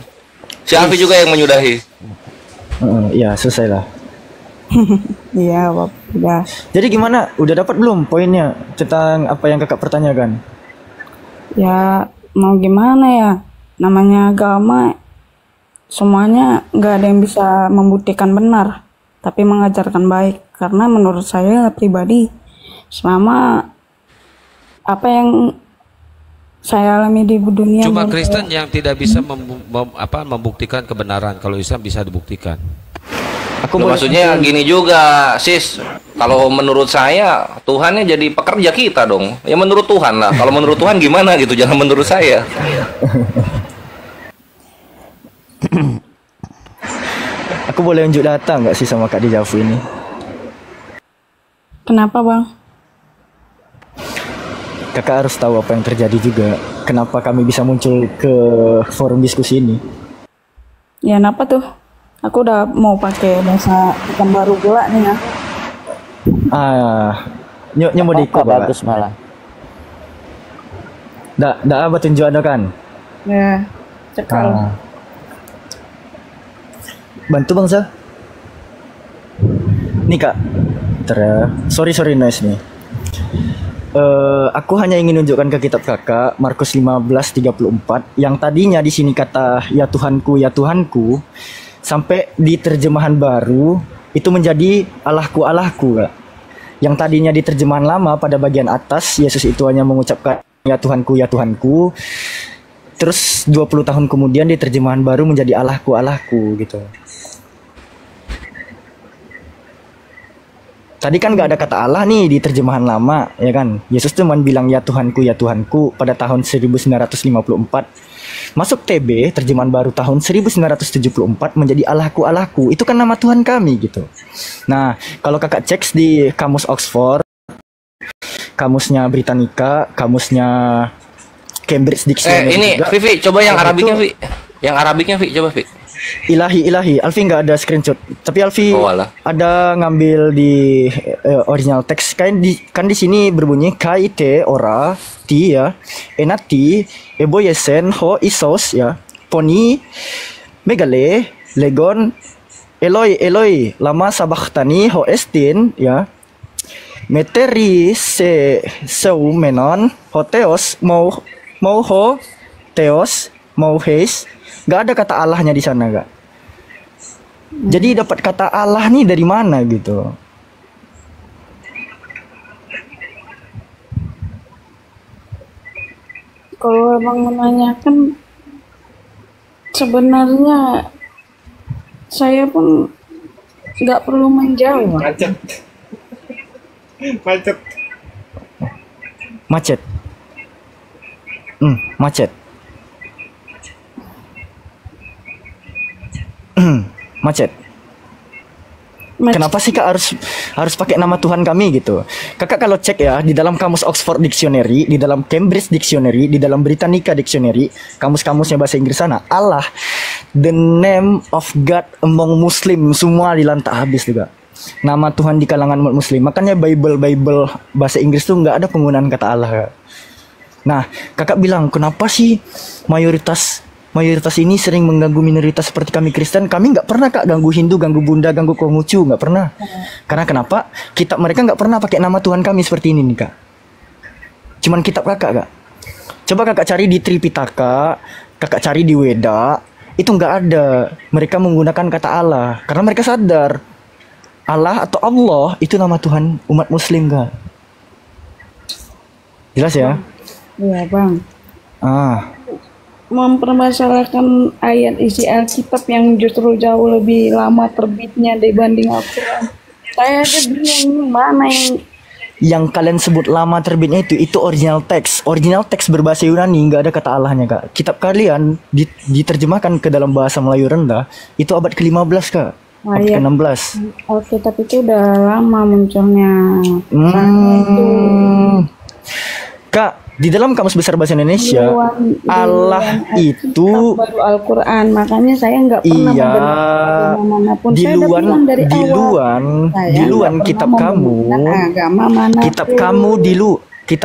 Si Alfi juga yang menyudahi. Iya, selesai lah. Iya, Bapak. Udah. Jadi gimana? Udah dapat belum poinnya tentang apa yang kakak pertanyakan? Ya, mau gimana ya? Namanya agama, semuanya nggak ada yang bisa membuktikan benar, tapi mengajarkan baik. Karena menurut saya pribadi, selama apa yang saya alami di dunia, cuma Kristen yang tidak bisa membuktikan kebenaran. Kalau Islam bisa dibuktikan. Maksudnya gini juga, sis. Kalau menurut saya Tuhannya jadi pekerja kita dong. Ya menurut Tuhan lah. Kalau menurut Tuhan gimana gitu, jangan menurut saya. Aku boleh unjuk data nggak sih sama Kak Dejavu ini? Kenapa Bang? Kakak harus tahu apa yang terjadi juga. Kenapa kami bisa muncul ke forum diskusi ini? Ya kenapa tuh? Aku udah mau pakai bahasa ikan baru pula nih ya. Mau diikut bagus malah. Dah apa tunjuk ada kan? Ya, cekal. Bantu bangsa. Nih Kak. Sorry noise nih. Aku hanya ingin menunjukkan ke kitab kakak Markus 15:34 yang tadinya di sini kata ya Tuhanku sampai di terjemahan baru itu menjadi Allahku Kak. Yang tadinya di terjemahan lama pada bagian atas Yesus itu hanya mengucapkan ya Tuhanku. Terus 20 tahun kemudian di terjemahan baru menjadi Allahku gitu. Tadi kan nggak ada kata Allah nih di terjemahan lama, ya kan? Yesus cuma bilang ya Tuhanku pada tahun 1954. Masuk TB, terjemahan baru tahun 1974 menjadi Allahku, Allahku. Itu kan nama Tuhan kami gitu. Nah, kalau kakak cek di kamus Oxford, kamusnya Britannica, kamusnya Cambridge Dictionary. Ini juga, Vivi, coba yang Arabiknya, Vi. Yang Arabiknya, Vi, coba, Vi. Ilahi. Alfi nggak ada screenshot. Tapi Alfi ada ngambil di original teks. Kan di sini berbunyi KIT ora ti ya, enati eboyesen ho isos ya, poni megale legon Eloi lama sabachtani ho estin ya, meteri seu menon ho teos mau ho teos mau heis. Gak ada kata Allahnya di sana, gak. Jadi dapat kata Allah nih dari mana gitu? Kalau abang menanyakan, sebenarnya saya pun nggak perlu menjawab. Macet. Macet. Macet. Kenapa sih Kak harus pakai nama Tuhan kami gitu? Kakak kalau cek ya di dalam kamus Oxford Dictionary, di dalam Cambridge Dictionary, di dalam Britannica Dictionary, kamus-kamusnya bahasa Inggris sana, Allah, the name of God among Muslim, semua dilantah habis juga. Nama Tuhan di kalangan umat Muslim. Makanya Bible bahasa Inggris tuh nggak ada penggunaan kata Allah, Kak. Nah, kakak bilang kenapa sih mayoritas ini sering mengganggu minoritas seperti kami Kristen? Kami nggak pernah Kak ganggu Hindu, ganggu Bunda, ganggu Konghucu, nggak pernah. Karena kenapa? Mereka nggak pernah pakai nama Tuhan kami seperti ini nih Kak. Cuman kitab kakak Kak. Coba kakak cari di Tripitaka, kakak cari di Weda, itu nggak ada. Mereka menggunakan kata Allah karena mereka sadar Allah atau Allah itu nama Tuhan umat Muslim Kak. Jelas ya? Iya Bang. Mempermasalahkan ayat isi Alkitab yang justru jauh lebih lama terbitnya dibanding Al-Quran. Saya aja bingung mana yang kalian sebut lama terbitnya itu original teks berbahasa Yunani, nggak ada kata Allahnya Kak. Kitab kalian diterjemahkan ke dalam bahasa Melayu rendah itu abad ke-15 Kak. Abad ke-16. Alkitab itu udah lama munculnya. Kak, di dalam Kamus Besar Bahasa Indonesia, Allah itu baru Al-Quran, makanya saya nggak pernah manapun. Di luar kitab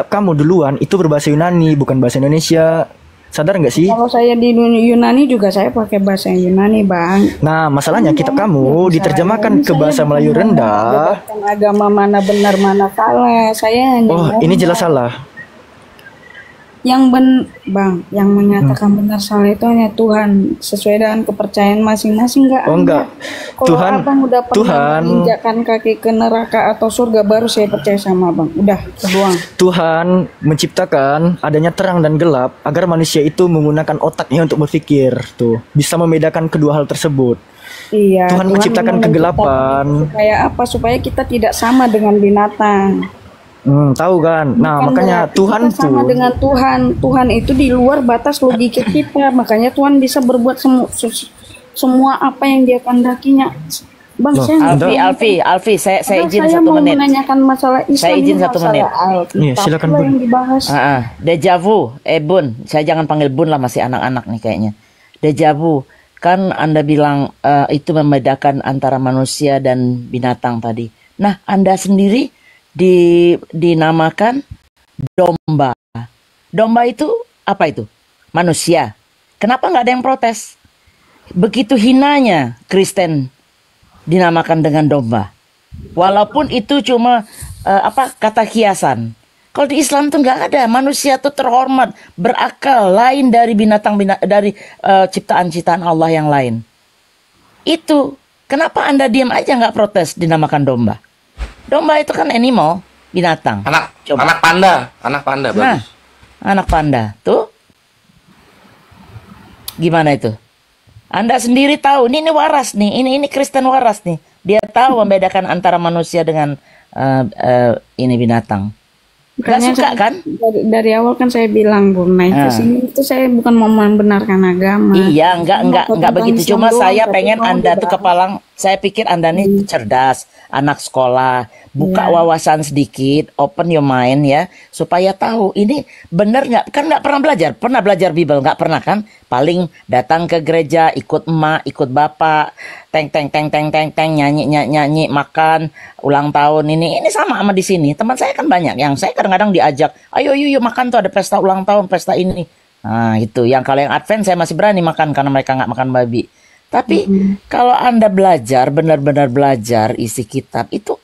kamu duluan itu berbahasa Yunani, bukan bahasa Indonesia. Sadar nggak sih? Kalau saya di Yunani juga saya pakai bahasa Yunani Bang. Nah, masalahnya kitab kamu diterjemahkan ke bahasa Melayu rendah. Agama mana benar mana salah? Saya hanya ini jelas salah. Yang yang menyatakan benar salah itu hanya Tuhan, sesuai dengan kepercayaan masing-masing. Enggak. Kalau abang udah pernah menginjakkan kaki ke neraka atau surga, baru saya percaya sama abang. Udah, terbuang. Tuhan menciptakan adanya terang dan gelap agar manusia itu menggunakan otaknya untuk berpikir, tuh bisa membedakan kedua hal tersebut. Iya. Tuhan menciptakan kegelapan. Supaya apa? Supaya kita tidak sama dengan binatang. Tahu kan? Nah, makanya Tuhan kita sama dengan Tuhan itu di luar batas logika kita. Makanya Tuhan bisa berbuat semua apa yang Dia kehendakinya. Bang, Alfi, saya izin 1 menit. Saya mau menanyakan masalah Islam. Saya izin 1 menit. Iya, silakan Bun. Yang dibahas. Dejavu, Bun, saya jangan panggil Bun lah, masih anak-anak nih kayaknya. Dejavu, kan Anda bilang itu membedakan antara manusia dan binatang tadi. Nah, Anda sendiri dinamakan domba. Domba itu apa itu? Manusia. Kenapa nggak ada yang protes? Begitu hinanya Kristen dinamakan dengan domba. Walaupun itu cuma kata kiasan. Kalau di Islam tuh nggak ada. Manusia tuh terhormat, berakal, lain dari dari ciptaan-ciptaan Allah yang lain. Itu kenapa Anda diam aja nggak protes dinamakan domba? Domba itu kan animal, binatang. Anak panda bagus. Anak panda, tuh. Gimana itu? Anda sendiri tahu, ini waras nih, ini Kristen waras nih. Dia tahu membedakan antara manusia dengan ini binatang. Gak Makanya suka kan? dari awal kan saya bilang Bu, naik ke sini itu saya bukan mau membenarkan agama. Iya, enggak begitu. Cuma saya pengen Anda tuh kepalang, saya pikir Anda nih cerdas, anak sekolah, buka wawasan sedikit, open your mind ya, supaya tahu ini benar nggak. Kan nggak pernah belajar Bible, nggak pernah kan? Paling datang ke gereja, ikut emak, ikut bapak, teng nyanyi, makan ulang tahun ini sama di sini. Teman saya kan banyak yang saya kadang-kadang diajak, ayo yuk makan tuh, ada pesta ulang tahun, pesta ini. Nah itu yang kalau yang Advent saya masih berani makan karena mereka nggak makan babi. Tapi kalau Anda belajar, benar-benar belajar isi kitab itu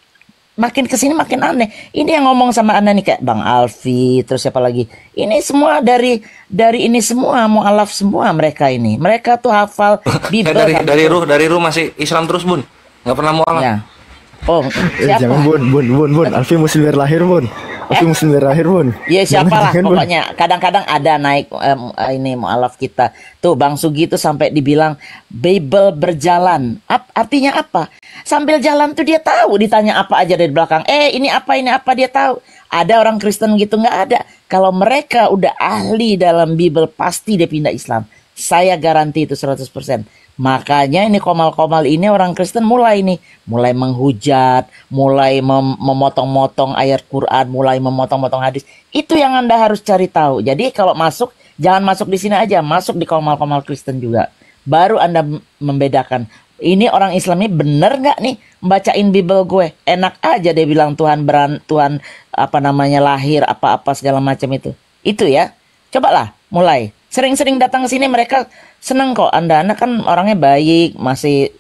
makin kesini makin aneh. Ini yang ngomong sama Anda nih kayak Bang Alfi, terus siapa lagi? Ini semua dari ini semua mualaf semua mereka ini. Mereka tuh hafal Bible. dari ruh masih Islam terus Bun, nggak pernah mualaf. Ya. Oh, siapa? Jangan Bun. Alfi muslim lahir Bun. Alfi muslim lahir Bun. Iya siapalah pokoknya. Kadang-kadang ada naik ini mualaf kita. Tuh Bang Sugi tuh sampai dibilang Bible berjalan. Artinya apa? Sambil jalan tuh dia tahu, ditanya apa aja dari belakang. Ini apa dia tahu. Ada orang Kristen gitu nggak ada. Kalau mereka udah ahli dalam Bible pasti dia pindah Islam. Saya garansi itu 100%. Makanya ini komal-komal ini orang Kristen mulai menghujat, mulai memotong-motong ayat Quran, mulai memotong-motong hadis. Itu yang Anda harus cari tahu. Jadi kalau masuk, jangan masuk di sini aja, masuk di komal-komal Kristen juga. Baru Anda membedakan. Ini orang Islam ini bener nggak nih membacain Bible gue? Enak aja dia bilang Tuhan lahir apa-apa segala macam itu. Itu ya. Cobalah mulai. Sering-sering datang ke sini mereka seneng kok. Anda kan orangnya baik, masih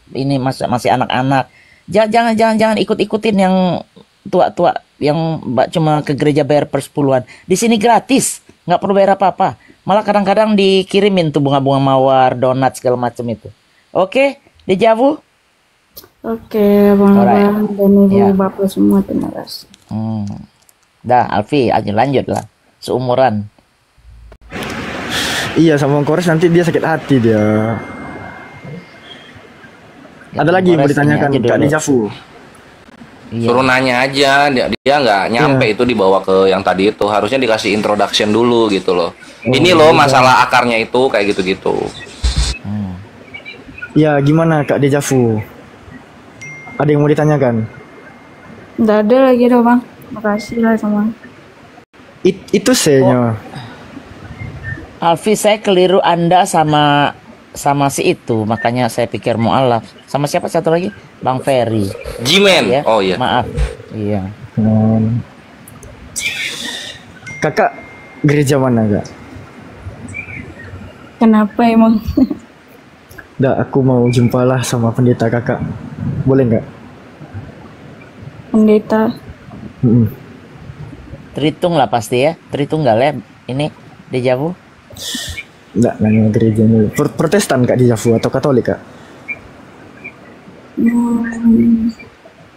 anak-anak. Jangan ikut-ikutin yang tua-tua yang cuma ke gereja bayar persepuluhan. Di sini gratis, nggak perlu bayar apa-apa. Malah kadang-kadang dikirimin tuh bunga-bunga mawar, donat segala macam itu. Oke, Dejavu? Oke, Bang dan Ibu Bapak semua terima kasih. Dah, Alfi, lanjut lah. Seumuran. Iya sama Bang Kores nanti dia sakit hati dia. Ada lagi yang mau ditanyakan Kak Dejavu? Iya. Suruh nanya aja, dia nggak nyampe itu dibawa ke yang tadi itu. Harusnya dikasih introduction dulu gitu loh. Ini loh masalah akarnya itu kayak gitu-gitu. Ya gimana Kak Dejavu? Ada yang mau ditanyakan? Nggak ada lagi dong Bang. Makasih lah sama. Itu saya. Alfi, saya keliru Anda sama si itu, makanya saya pikir mualaf. Sama siapa satu lagi? Bang Ferry. Jimen. Ya? Oh iya. Maaf. Iya. Kakak gereja mana Kak? Kenapa emang? Aku mau jumpalah sama pendeta kakak. Boleh nggak? Pendeta. Tritung lah pasti ya. Tritunggal ya. Ini Dejavu. Enggak, nanya gerejanya. Protestan Kak Dejavu atau Katolik Kak?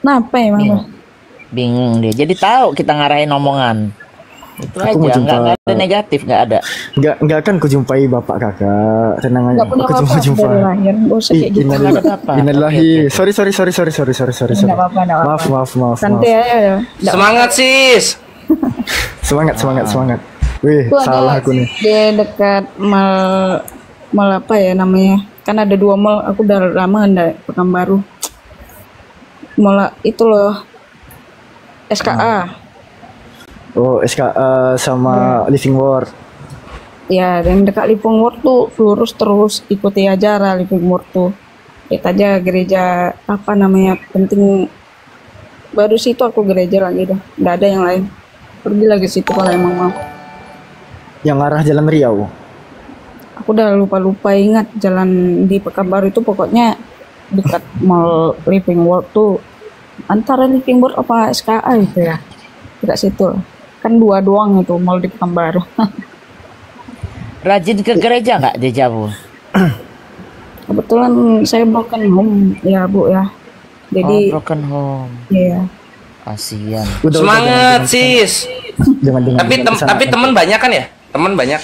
Kenapa emang? Bingung dia. Jadi tahu kita ngarahin omongan. Itu aku aja, nggak ada negatif, nggak ada. Nggak akan kujumpai bapak kakak. Tenang aja. Aku cuma jumpa. Innalillahi. Sorry. Maaf. Santai aja. Semangat sis. Semangat. Wih, salah aku nih. Di dekat mal apa ya namanya? Kan ada 2 mal. Aku udah lama nggak Pekanbaru. Mal itu loh. SKA. Oh, SKA sama Living Word. Ya, yang dekat Living Word tuh lurus terus ikuti aja Living Word tuh. Lihat aja gereja apa namanya penting. Baru situ aku gereja lagi dah. Nggak ada yang lain. Pergi lagi situ kalau emang mau. Yang arah Jalan Riau. Aku udah lupa ingat jalan di Pekanbaru itu pokoknya dekat mall Living World tuh antara Living World apa SKA itu ya. Dekat situ. Kan 2 doang itu mall di Pekanbaru. Rajin ke gereja nggak Dejavu? Kebetulan saya broken home ya Bu ya. Jadi broken home. Iya. Kasihan. Semangat sis. Tapi teman banyak kan ya? Teman banyak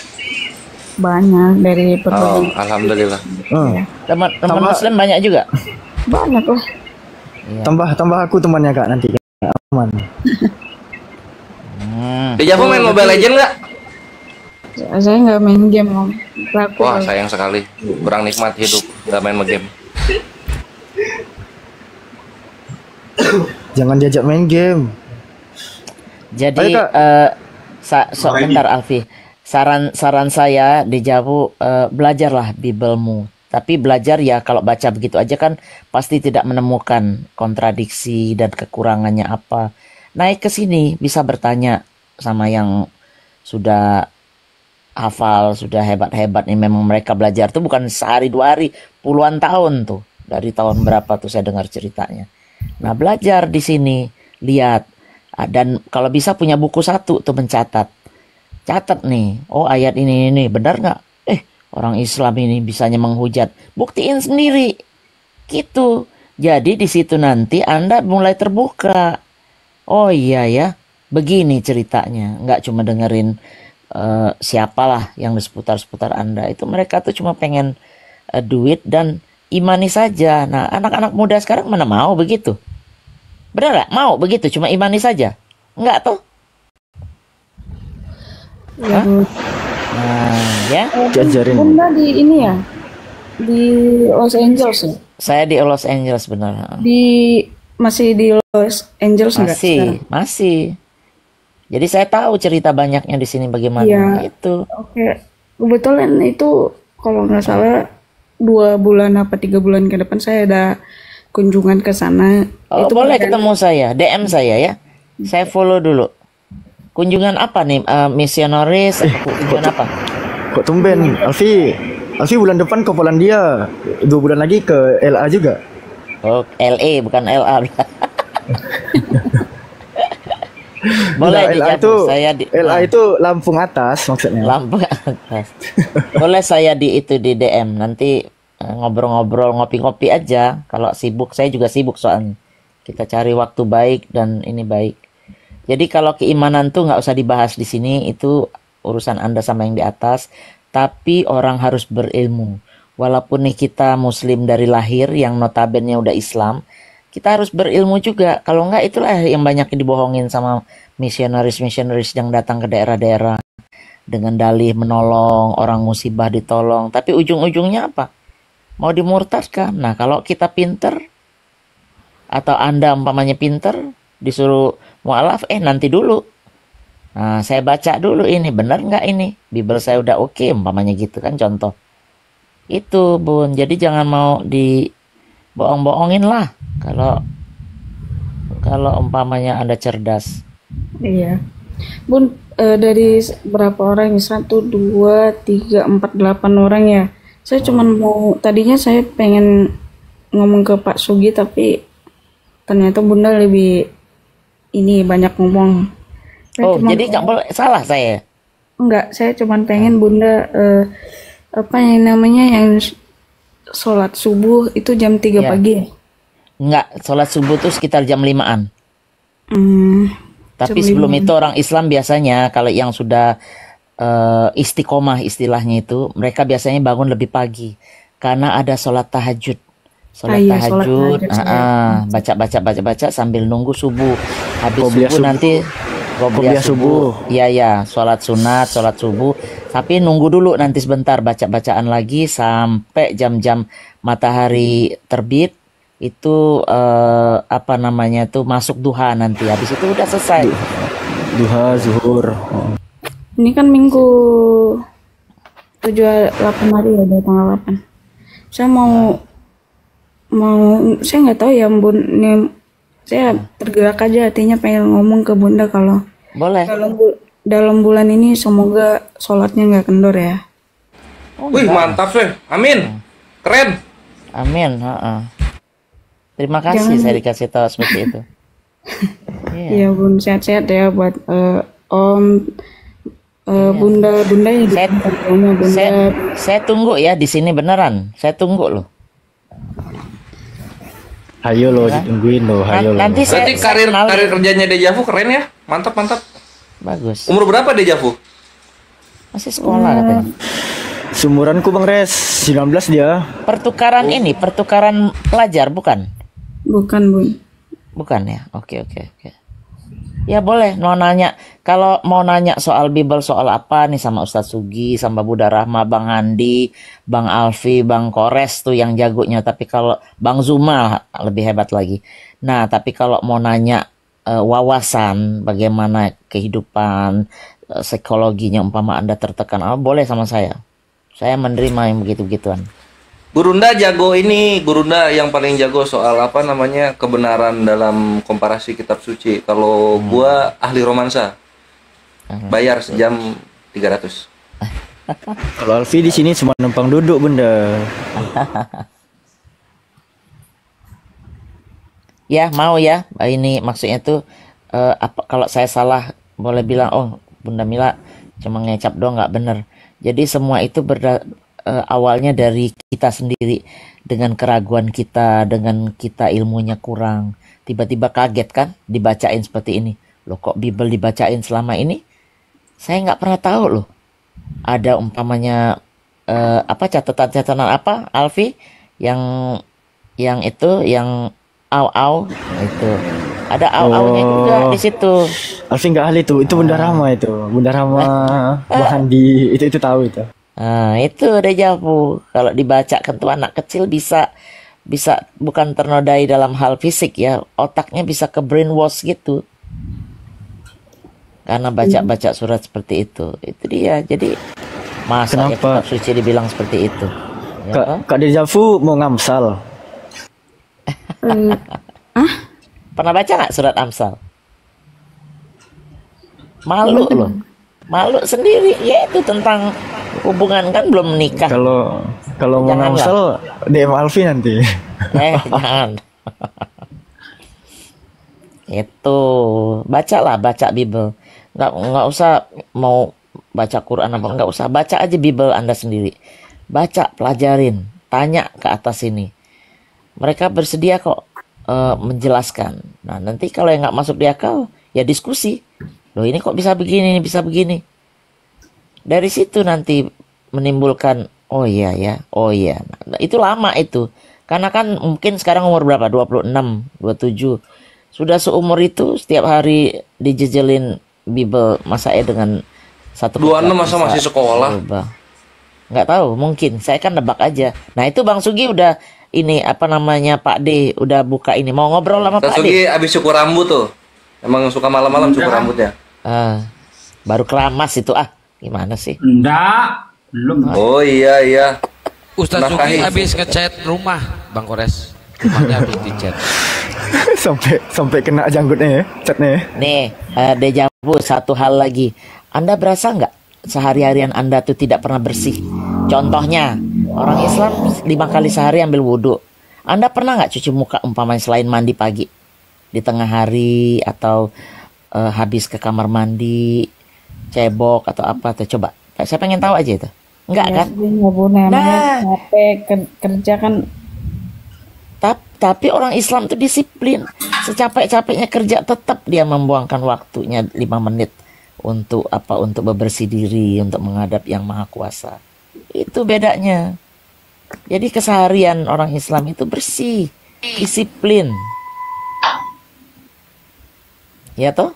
dari perguruan. Alhamdulillah. Teman Muslim banyak juga. Banyak lah. Tambah aku temannya Kak nanti. aman. Dejavu main Mobile Legend nggak? Saya nggak main game om. Wah sayang sekali, kurang nikmat hidup nggak main game. Jangan diajak main game. Jadi bentar Alfi, saran saya Dejavu, belajarlah Biblemu. Tapi belajar ya kalau baca begitu aja kan pasti tidak menemukan kontradiksi dan kekurangannya apa. Naik ke sini bisa bertanya sama yang sudah hafal, sudah hebat-hebat nih. Memang mereka belajar tuh bukan sehari 2 hari, puluhan tahun tuh. Dari tahun berapa tuh saya dengar ceritanya. Nah belajar di sini, lihat. Dan kalau bisa punya buku 1 tuh mencatat. Catat nih, oh ayat ini benar nggak? Orang Islam ini bisanya menghujat. Buktiin sendiri. Gitu. Jadi di situ nanti Anda mulai terbuka. Oh iya ya, begini ceritanya. Nggak cuma dengerin siapalah yang di seputar-seputar Anda. Itu mereka tuh cuma pengen duit dan imani saja. Nah anak-anak muda sekarang mana mau begitu? Benar nggak? Mau begitu, cuma imani saja? Enggak tuh? Ya. Nah, ya. Diajarin. Bunda di ini ya, di Los Angeles ya? Saya di Los Angeles benar. Masih di Los Angeles enggak? Masih. Jadi saya tahu cerita banyaknya di sini bagaimana itu. Oke. Kebetulan itu kalau nggak salah 2 bulan apa 3 bulan ke depan saya ada kunjungan ke sana. Oh, itu boleh ketemu saya, DM saya ya. Saya follow dulu. Kunjungan apa nih? Misionaris? Kunjungan apa? Kok tumben? Alfi bulan depan ke Polandia. 2 bulan lagi ke LA juga. Oh, LA bukan LA. Boleh nah, LA itu, LA itu Lampung Atas maksudnya. Lampung Atas. Boleh saya di DM nanti ngobrol-ngobrol, ngopi-ngopi aja. Kalau sibuk, saya juga sibuk soalnya. Kita cari waktu baik dan ini baik. Jadi kalau keimanan tuh nggak usah dibahas di sini, itu urusan Anda sama yang di atas. Tapi orang harus berilmu. Walaupun nih kita Muslim dari lahir yang notabene udah Islam, kita harus berilmu juga. Kalau nggak itulah yang banyak dibohongin sama misionaris yang datang ke daerah-daerah dengan dalih menolong orang musibah ditolong. Tapi ujung-ujungnya apa? Mau dimurtadkan. Nah kalau kita pinter atau Anda umpamanya pinter, disuruh mualaf, nanti dulu. Nah, saya baca dulu ini, benar nggak ini? Bible saya udah oke, umpamanya gitu kan contoh. Itu, Bun. Jadi jangan mau dibohong-bohongin lah. Kalau umpamanya Anda cerdas. Iya. Bun, dari berapa orang? 1, 2, 3, 4, 8 orang ya. Saya cuman tadinya saya pengen ngomong ke Pak Sugi, tapi ternyata Bunda lebih banyak ngomong. Jadi nggak boleh salah saya? Enggak, saya cuman pengen Bunda apa yang namanya yang sholat subuh itu jam 3 pagi. Enggak, sholat subuh tuh sekitar jam 5-an. Tapi sebelum itu orang Islam biasanya kalau yang sudah istiqomah istilahnya itu, mereka biasanya bangun lebih pagi karena ada sholat tahajud. Sholat tahajud, baca sambil nunggu subuh. Habis subuh nanti Qobliyah subuh. Iya, sholat sunat, sholat subuh. Tapi nunggu dulu nanti sebentar bacaan lagi sampai jam-jam matahari terbit. Itu masuk duha nanti. Habis itu udah selesai. Duha, zuhur. Ini kan minggu 7-8 hari ya, dari tanggal 8. Saya saya nggak tahu ya Bun, saya tergerak aja hatinya pengen ngomong ke Bunda kalau boleh dalam bulan ini semoga sholatnya nggak kendor ya. Wih mantap sih, amin, keren. Amin. Terima kasih saya dikasih tahu seperti itu. Iya Bun, sehat-sehat ya buat Om, Bunda ini. Saya tunggu ya di sini beneran, saya tunggu loh. Hayo lo, ditungguin lo, hayo lo. Nanti berarti karir kerjanya Dejavu keren ya, mantap. Bagus. Umur berapa Dejavu? Masih sekolah katanya. Sumuranku Bang Res, 19 dia. Pertukaran pelajar bukan? Bukan Bun. Bukan ya? Oke. Ya boleh, mau nanya. Kalau mau nanya soal Bible, soal apa nih sama Ustadz Sugi, sama Buddha Rahma, Bang Handi, Bang Alfi, Bang Kores tuh yang jagonya. Tapi kalau Bang Zuma lebih hebat lagi. Nah, tapi kalau mau nanya wawasan, bagaimana kehidupan, psikologinya umpama Anda tertekan, boleh sama saya. Saya menerima yang begitu-begituan. Gurunda jago ini, Gurunda yang paling jago soal apa namanya kebenaran dalam komparasi kitab suci. Kalau gua ahli romansa, bayar sejam 300. Kalau Alfi di sini cuma numpang duduk bunda. Ya mau ya, ini maksudnya tuh apa kalau saya salah boleh bilang, oh Bunda Mila cuma ngecap doang, nggak bener. Jadi semua itu awalnya dari kita sendiri, dengan keraguan kita, dengan kita ilmunya kurang, tiba-tiba kaget kan dibacain seperti ini. Loh kok Bible dibacain selama ini? Saya nggak pernah tahu loh. Ada umpamanya apa catatan-catatan apa Alfi yang itu yang au itu. Ada au-aunya juga di situ. Alfi nggak ahli itu Bunda Rama itu. Bunda Rama, Bang Handi itu tahu itu. Nah, itu deja vu. Kalau dibacakan tuh anak kecil bisa bukan ternodai dalam hal fisik ya, otaknya bisa ke brainwash gitu. Karena baca surat seperti itu. Itu dia. Jadi masa ya kitab suci dibilang seperti itu. Ya, Kak deja vu mau ngamsal. Pernah baca nggak surat Amsal? Malu loh. Malu sendiri, ya itu tentang hubungan kan belum menikah. Kalau mau ngamsal DM Alfi nanti. Jangan. Itu baca Bible. Nggak usah mau baca Quran apa, nggak usah, baca aja Bible Anda sendiri. Baca, pelajarin, tanya ke atas ini. Mereka bersedia kok menjelaskan. Nah nanti kalau yang nggak masuk di akal ya diskusi. Loh ini kok bisa begini, bisa begini. Dari situ nanti menimbulkan, oh iya. Nah, itu lama itu. Karena kan mungkin sekarang umur berapa? 26, 27. Sudah seumur itu setiap hari dijejelin Bible. Masa dengan 1 26 masa masih sekolah? Nggak tahu, mungkin. Saya kan nebak aja. Nah itu Bang Sugi udah ini apa namanya Pak D udah buka ini. Mau ngobrol sama Pak D. Sugi abis cukur rambut tuh. Emang suka malam-malam cukur rambutnya? Baru keramas itu gimana sih? Enggak, belum. Oh iya. Ustaz Sugi habis ngecat rumah Bang Kores. Rumahnya habis dicat. sampai kena janggutnya ya, catnya ya. Nih, deja vu satu hal lagi. Anda berasa nggak sehari-harian Anda tuh tidak pernah bersih? Contohnya, orang Islam 5 kali sehari ambil wudhu. Anda pernah nggak cuci muka umpamanya selain mandi pagi? Di tengah hari atau habis ke kamar mandi, cebok atau apa tuh, coba. Saya pengen tahu aja itu. Enggak kan? Capek kerja kan. Tapi orang Islam itu disiplin. Secapek-capeknya kerja tetap dia membuangkan waktunya 5 menit untuk apa? Untuk bebersih diri, untuk menghadap Yang Maha Kuasa. Itu bedanya. Jadi keseharian orang Islam itu bersih, disiplin. Ya toh?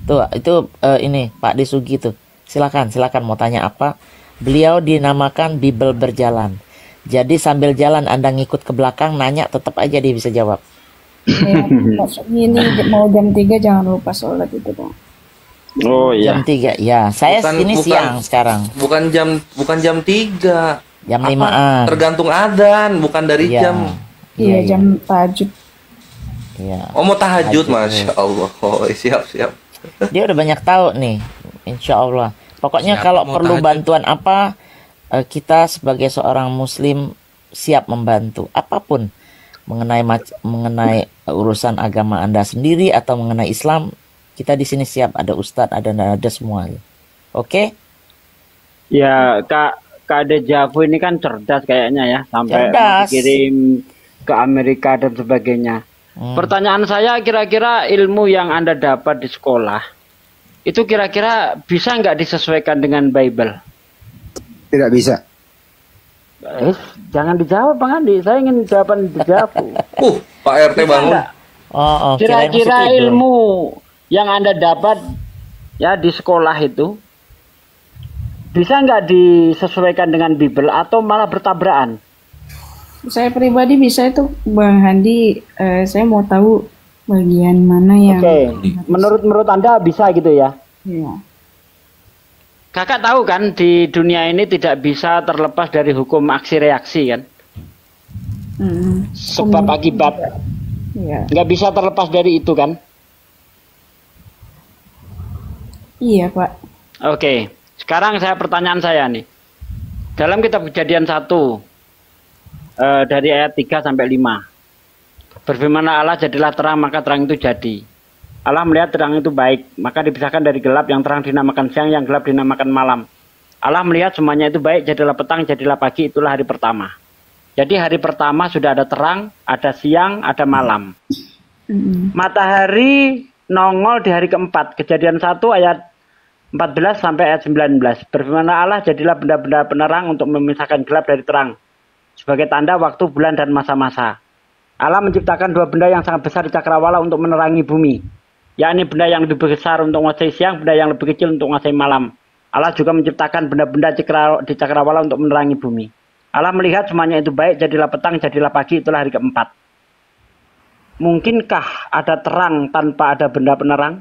Tuh, itu ini Pak Disugi tuh. Silakan mau tanya apa? Beliau dinamakan Bible berjalan. Jadi sambil jalan Anda ngikut ke belakang nanya, tetap aja dia bisa jawab. Ini mau jam 3 jangan lupa sholat itu dong. Oh iya. Jam 3. Ya, saya siang sekarang. Bukan jam 3. Jam 5-an. Tergantung adzan, bukan dari jam. Iya, jam tahajud. Iya. Oh, mau tahajud, Masya Allah. Oh, siap. Dia udah banyak tahu nih, insya Allah. Pokoknya kalau perlu bantuan apa, kita sebagai seorang Muslim siap membantu apapun mengenai urusan agama Anda sendiri atau mengenai Islam. Kita di sini siap, ada ustadz, ada semua. Oke? Ya, Kak Deja vu ini kan cerdas kayaknya ya, sampai kirim ke Amerika dan sebagainya. Pertanyaan saya, kira-kira ilmu yang Anda dapat di sekolah itu kira-kira bisa nggak disesuaikan dengan Bible? Tidak bisa. Jangan dijawab Bang Andi, saya ingin jawaban dijawab. Pak RT bangun. Kira-kira ilmu yang Anda dapat ya di sekolah itu bisa nggak disesuaikan dengan Bible atau malah bertabrakan? Saya pribadi bisa itu Bang Handi, saya mau tahu bagian mana yang menurut Anda bisa gitu ya? Iya. Kakak tahu kan di dunia ini tidak bisa terlepas dari hukum aksi reaksi kan? Sebab akibat. Iya. Nggak bisa terlepas dari itu kan? Iya Pak. Oke, sekarang pertanyaan saya nih. Dalam kitab Kejadian 1 dari ayat 3 sampai 5. Berfirmanlah Allah, jadilah terang, maka terang itu jadi. Allah melihat terang itu baik, maka dipisahkan dari gelap, yang terang dinamakan siang, yang gelap dinamakan malam. Allah melihat semuanya itu baik, jadilah petang, jadilah pagi, itulah hari pertama. Jadi hari pertama sudah ada terang, ada siang, ada malam. Matahari nongol di hari keempat, Kejadian 1 ayat 14 sampai ayat 19. Berfirmanlah Allah, jadilah benda-benda penerang untuk memisahkan gelap dari terang, sebagai tanda waktu, bulan, dan masa-masa. Allah menciptakan dua benda yang sangat besar di cakrawala untuk menerangi bumi, yakni benda yang lebih besar untuk menguasai siang, benda yang lebih kecil untuk menguasai malam. Allah juga menciptakan benda-benda di cakrawala untuk menerangi bumi. Allah melihat semuanya itu baik, jadilah petang, jadilah pagi, itulah hari keempat. Mungkinkah ada terang tanpa ada benda penerang?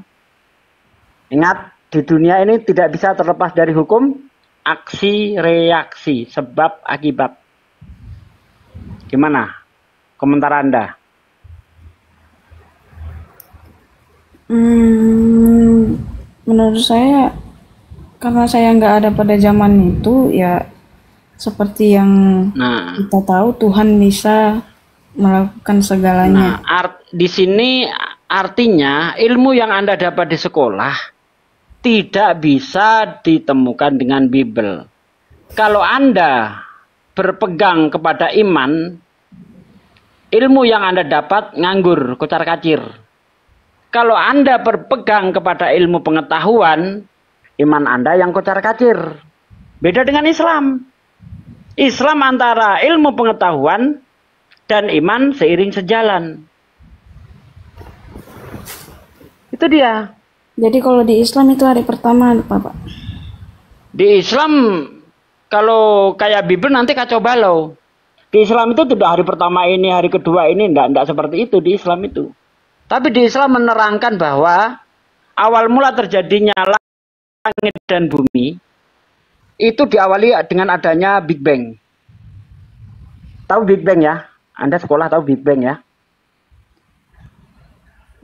Ingat, di dunia ini tidak bisa terlepas dari hukum aksi reaksi, sebab akibat. Gimana komentar Anda? Menurut saya, karena saya nggak ada pada zaman itu, ya seperti yang kita tahu, Tuhan bisa melakukan segalanya. Di sini artinya ilmu yang Anda dapat di sekolah tidak bisa ditemukan dengan Bible. Kalau Anda berpegang kepada iman, ilmu yang Anda dapat nganggur, kocar-kacir. Kalau Anda berpegang kepada ilmu pengetahuan, iman Anda yang kocar-kacir. Beda dengan Islam. Islam antara ilmu pengetahuan dan iman seiring sejalan. Itu dia. Jadi kalau di Islam itu hari pertama apa, Pak? Di Islam, kalau kayak Bible nanti kacau balau. Di Islam itu tidak hari pertama ini, hari kedua ini, enggak seperti itu di Islam itu. Tapi di Islam menerangkan bahwa awal mula terjadinya langit dan bumi itu diawali dengan adanya Big Bang. Tahu Big Bang ya? Anda sekolah tahu Big Bang ya?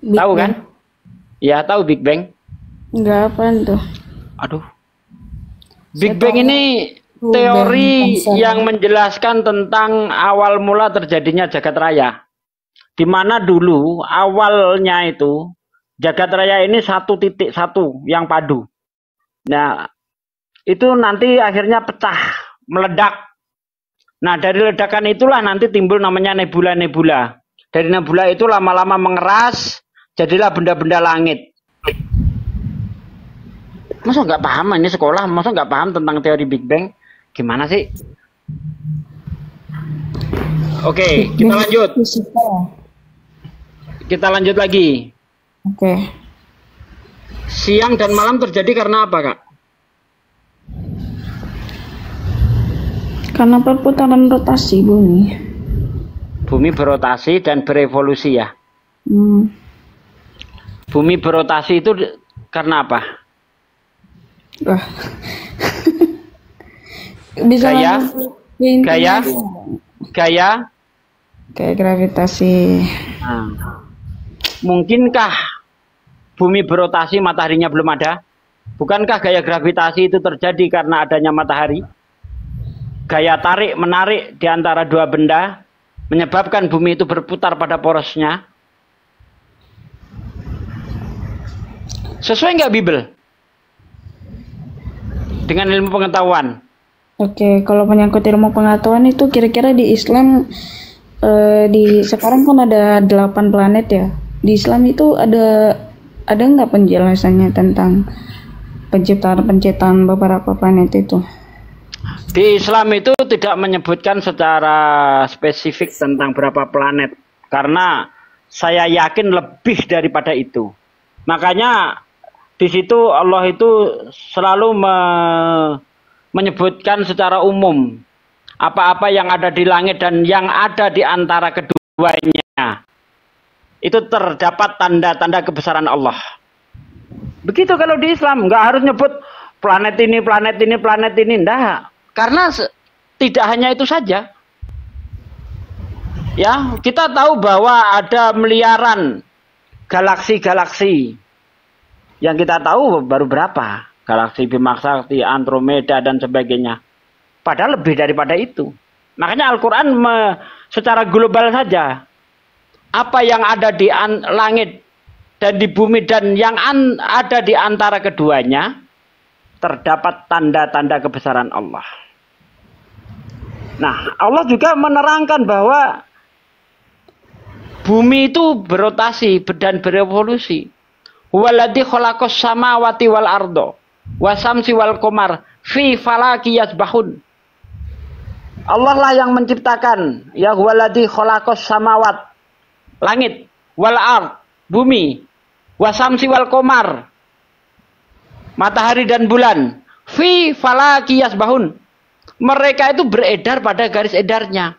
Tahu kan? Ya, tahu Big Bang? Enggak, apa itu? Aduh. Big Bang ini teori yang menjelaskan tentang awal mula terjadinya jagat raya. Di mana dulu awalnya itu jagat raya ini 1.1 yang padu. Nah, itu nanti akhirnya pecah, meledak. Nah, dari ledakan itulah nanti timbul namanya nebula-nebula. Dari nebula itu lama-lama mengeras, jadilah benda-benda langit. Masa nggak paham ini sekolah? Masa nggak paham tentang teori Big Bang? Gimana sih? Oke, kita lanjut. Kita lanjut lagi. Oke. Siang dan malam terjadi karena apa, Kak? Karena perputaran rotasi bumi. Bumi berotasi dan berevolusi ya. Bumi berotasi itu karena apa? Bisa gaya gravitasi. Mungkinkah bumi berotasi mataharinya belum ada? Bukankah gaya gravitasi itu terjadi karena adanya matahari? Gaya tarik menarik di antara dua benda menyebabkan bumi itu berputar pada porosnya. Sesuai nggak Bible? Dengan ilmu pengetahuan. Oke, kalau menyangkut ilmu pengetahuan itu kira-kira di Islam sekarang kan ada 8 planet ya. Di Islam itu ada nggak penjelasannya tentang penciptaan beberapa planet itu? Di Islam itu tidak menyebutkan secara spesifik tentang berapa planet. Karena saya yakin lebih daripada itu. Makanya di situ Allah itu selalu menyebutkan secara umum apa-apa yang ada di langit dan yang ada di antara keduanya. Itu terdapat tanda-tanda kebesaran Allah. Begitu kalau di Islam, nggak harus nyebut planet ini, planet ini, planet ini, enggak. Karena tidak hanya itu saja. Ya, kita tahu bahwa ada miliaran galaksi-galaksi. Yang kita tahu baru berapa? Galaksi Bima Sakti, Andromeda dan sebagainya. Padahal lebih daripada itu. Makanya Al-Quran secara global saja. Apa yang ada di langit dan di bumi dan yang ada di antara keduanya, terdapat tanda-tanda kebesaran Allah. Nah, Allah juga menerangkan bahwa bumi itu berotasi dan berevolusi. Waladhi khalaqas samawati wal ardo wasamsi wal qamar fi falaki yasbahun. Allah lah yang menciptakan, ya waladhi khalaqas samawat, langit, wal ard, bumi, wasamsi wal qamar, matahari dan bulan, fi falaki yasbahun. Mereka itu beredar pada garis edarnya.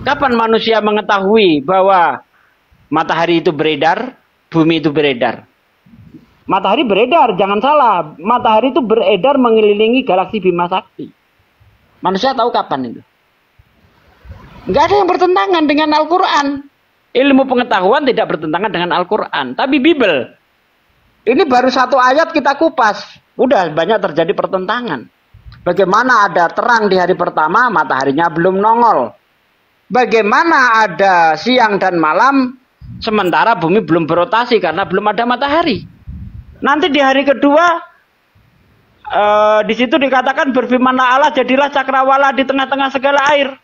Kapan manusia mengetahui bahwa matahari itu beredar, bumi itu beredar? Matahari beredar, jangan salah. Matahari itu beredar mengelilingi galaksi Bima Sakti. Manusia tahu kapan itu? Nggak ada yang bertentangan dengan Al-Quran. Ilmu pengetahuan tidak bertentangan dengan Al-Quran. Tapi Bible, ini baru satu ayat kita kupas. Udah banyak terjadi pertentangan. Bagaimana ada terang di hari pertama, mataharinya belum nongol. Bagaimana ada siang dan malam, sementara bumi belum berotasi karena belum ada matahari. Nanti di hari kedua, di situ dikatakan berfirmanlah Allah, jadilah cakrawala di tengah-tengah segala air.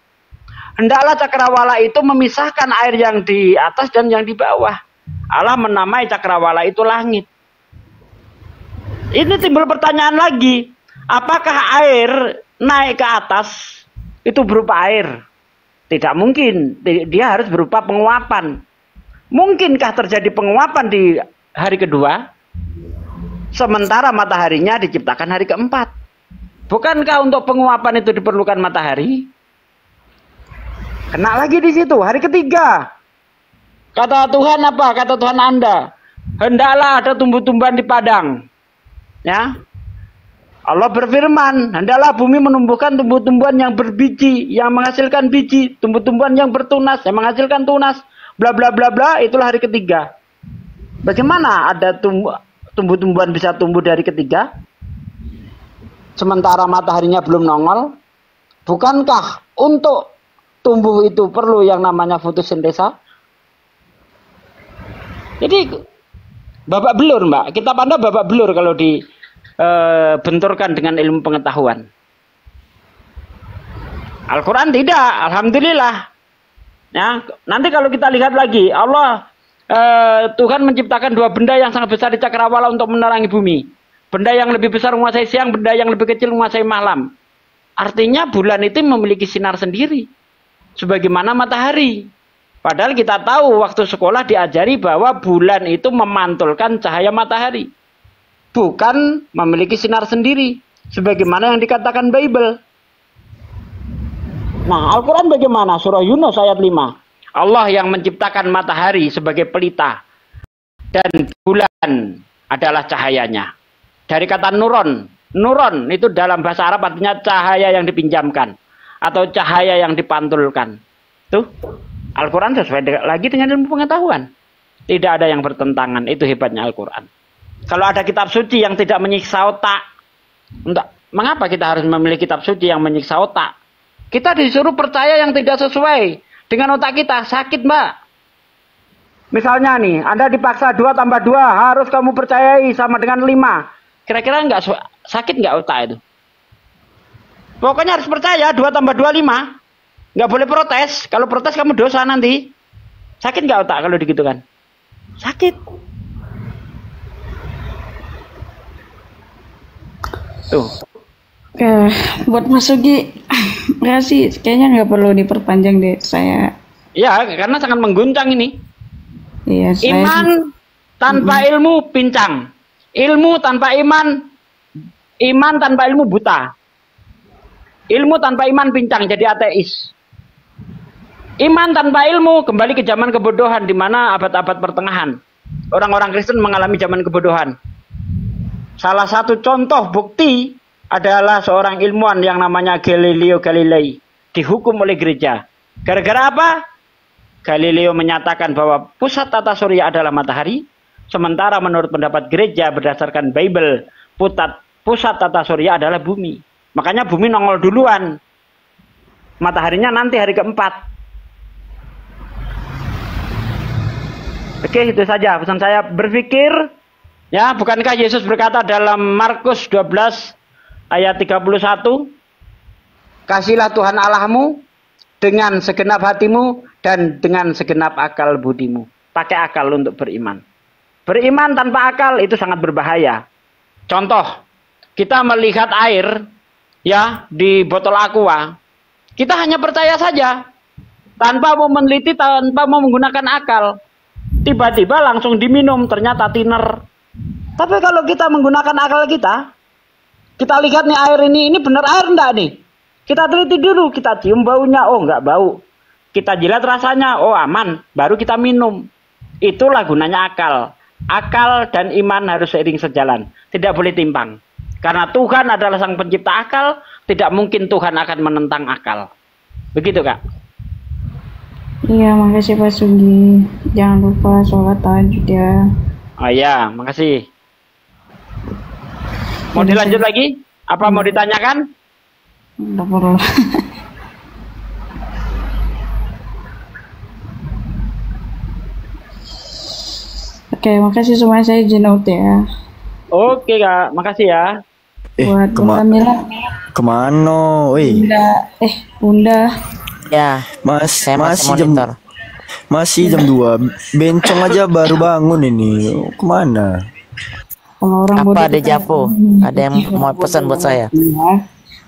Hendaklah cakrawala itu memisahkan air yang di atas dan yang di bawah. Allah menamai cakrawala itu langit. Ini timbul pertanyaan lagi. Apakah air naik ke atas itu berupa air? Tidak mungkin. Dia harus berupa penguapan. Mungkinkah terjadi penguapan di hari kedua? Sementara mataharinya diciptakan hari keempat. Bukankah untuk penguapan itu diperlukan matahari? Kena lagi di situ. Hari ketiga. Kata Tuhan apa? Kata Tuhan Anda. Hendaklah ada tumbuh-tumbuhan di padang. Ya. Allah berfirman, hendaklah bumi menumbuhkan tumbuh-tumbuhan yang berbiji, yang menghasilkan biji, tumbuh-tumbuhan yang bertunas, yang menghasilkan tunas, bla bla bla bla. Itulah hari ketiga. Bagaimana ada tumbuh-tumbuhan bisa tumbuh dari ketiga? Sementara mataharinya belum nongol. Bukankah untuk tumbuh itu perlu yang namanya fotosintesa? Jadi babak belur, Mbak. Kitab Anda babak belur kalau benturkan dengan ilmu pengetahuan. Al-Quran tidak, alhamdulillah. Ya, nanti kalau kita lihat lagi, Allah Tuhan menciptakan dua benda yang sangat besar di cakrawala untuk menerangi bumi. Benda yang lebih besar menguasai siang, benda yang lebih kecil menguasai malam. Artinya bulan itu memiliki sinar sendiri, sebagaimana matahari. Padahal kita tahu waktu sekolah diajari bahwa bulan itu memantulkan cahaya matahari, bukan memiliki sinar sendiri, sebagaimana yang dikatakan Bible. Nah, Al-Quran bagaimana? Surah Yunus ayat 5. Allah yang menciptakan matahari sebagai pelita dan bulan adalah cahayanya. Dari kata nuron. Nuron itu dalam bahasa Arab artinya cahaya yang dipinjamkan atau cahaya yang dipantulkan. Tuh, Al-Quran sesuai lagi dengan ilmu pengetahuan. Tidak ada yang bertentangan. Itu hebatnya Al-Quran. Kalau ada kitab suci yang tidak menyiksa otak, mengapa kita harus memilih kitab suci yang menyiksa otak? Kita disuruh percaya yang tidak sesuai dengan otak kita. Sakit, Mbak. Misalnya nih, Anda dipaksa 2 tambah 2 harus kamu percayai sama dengan 5. Kira-kira nggak sakit nggak otak itu? Pokoknya harus percaya 2 tambah 2 5. Nggak boleh protes. Kalau protes kamu dosa nanti. Sakit nggak otak kalau digitukan? Sakit. Tuh. Buat Mas Sugi, makasih. Kayaknya nggak perlu diperpanjang deh saya. Ya, karena sangat mengguncang ini. Iya, iman tanpa ilmu pincang. Ilmu tanpa iman, iman tanpa ilmu buta. Ilmu tanpa iman pincang, jadi ateis. Iman tanpa ilmu kembali ke zaman kebodohan, di mana abad-abad pertengahan. Orang-orang Kristen mengalami zaman kebodohan. Salah satu contoh bukti adalah seorang ilmuwan yang namanya Galileo Galilei. Dihukum oleh gereja. Gara-gara apa? Galileo menyatakan bahwa pusat tata surya adalah matahari. Sementara menurut pendapat gereja berdasarkan Bible, pusat tata surya adalah bumi. Makanya bumi nongol duluan. Mataharinya nanti hari keempat. Oke, itu saja pesan saya. Berpikir, ya, bukankah Yesus berkata dalam Markus 12 ayat 31, kasihlah Tuhan Allahmu dengan segenap hatimu dan dengan segenap akal budimu. Pakai akal untuk beriman. Beriman tanpa akal itu sangat berbahaya. Contoh, kita melihat air ya di botol aqua, kita hanya percaya saja tanpa mau meneliti, tanpa mau menggunakan akal. Tiba-tiba langsung diminum, ternyata thinner. Tapi kalau kita menggunakan akal kita lihat nih air ini benar air enggak nih? Kita teliti dulu, kita cium baunya, oh enggak bau. Kita jilat rasanya, oh aman, baru kita minum. Itulah gunanya akal. Akal dan iman harus seiring sejalan, tidak boleh timpang. Karena Tuhan adalah sang pencipta akal, tidak mungkin Tuhan akan menentang akal. Begitu, Kak. Iya, makasih Pak Sugi. Jangan lupa sholat tahajud ya. Oh iya, makasih. Mau dilanjut lagi? Apa mau ditanyakan? Nggak perlu. Oke, makasih semuanya, saya izin out ya. Oke Kak, makasih ya. Buat kemana? Bunda. Ya, masih jam 2. Bencong aja baru bangun ini. Kemana? Apa ada Japo? Ada yang mau pesan buat saya?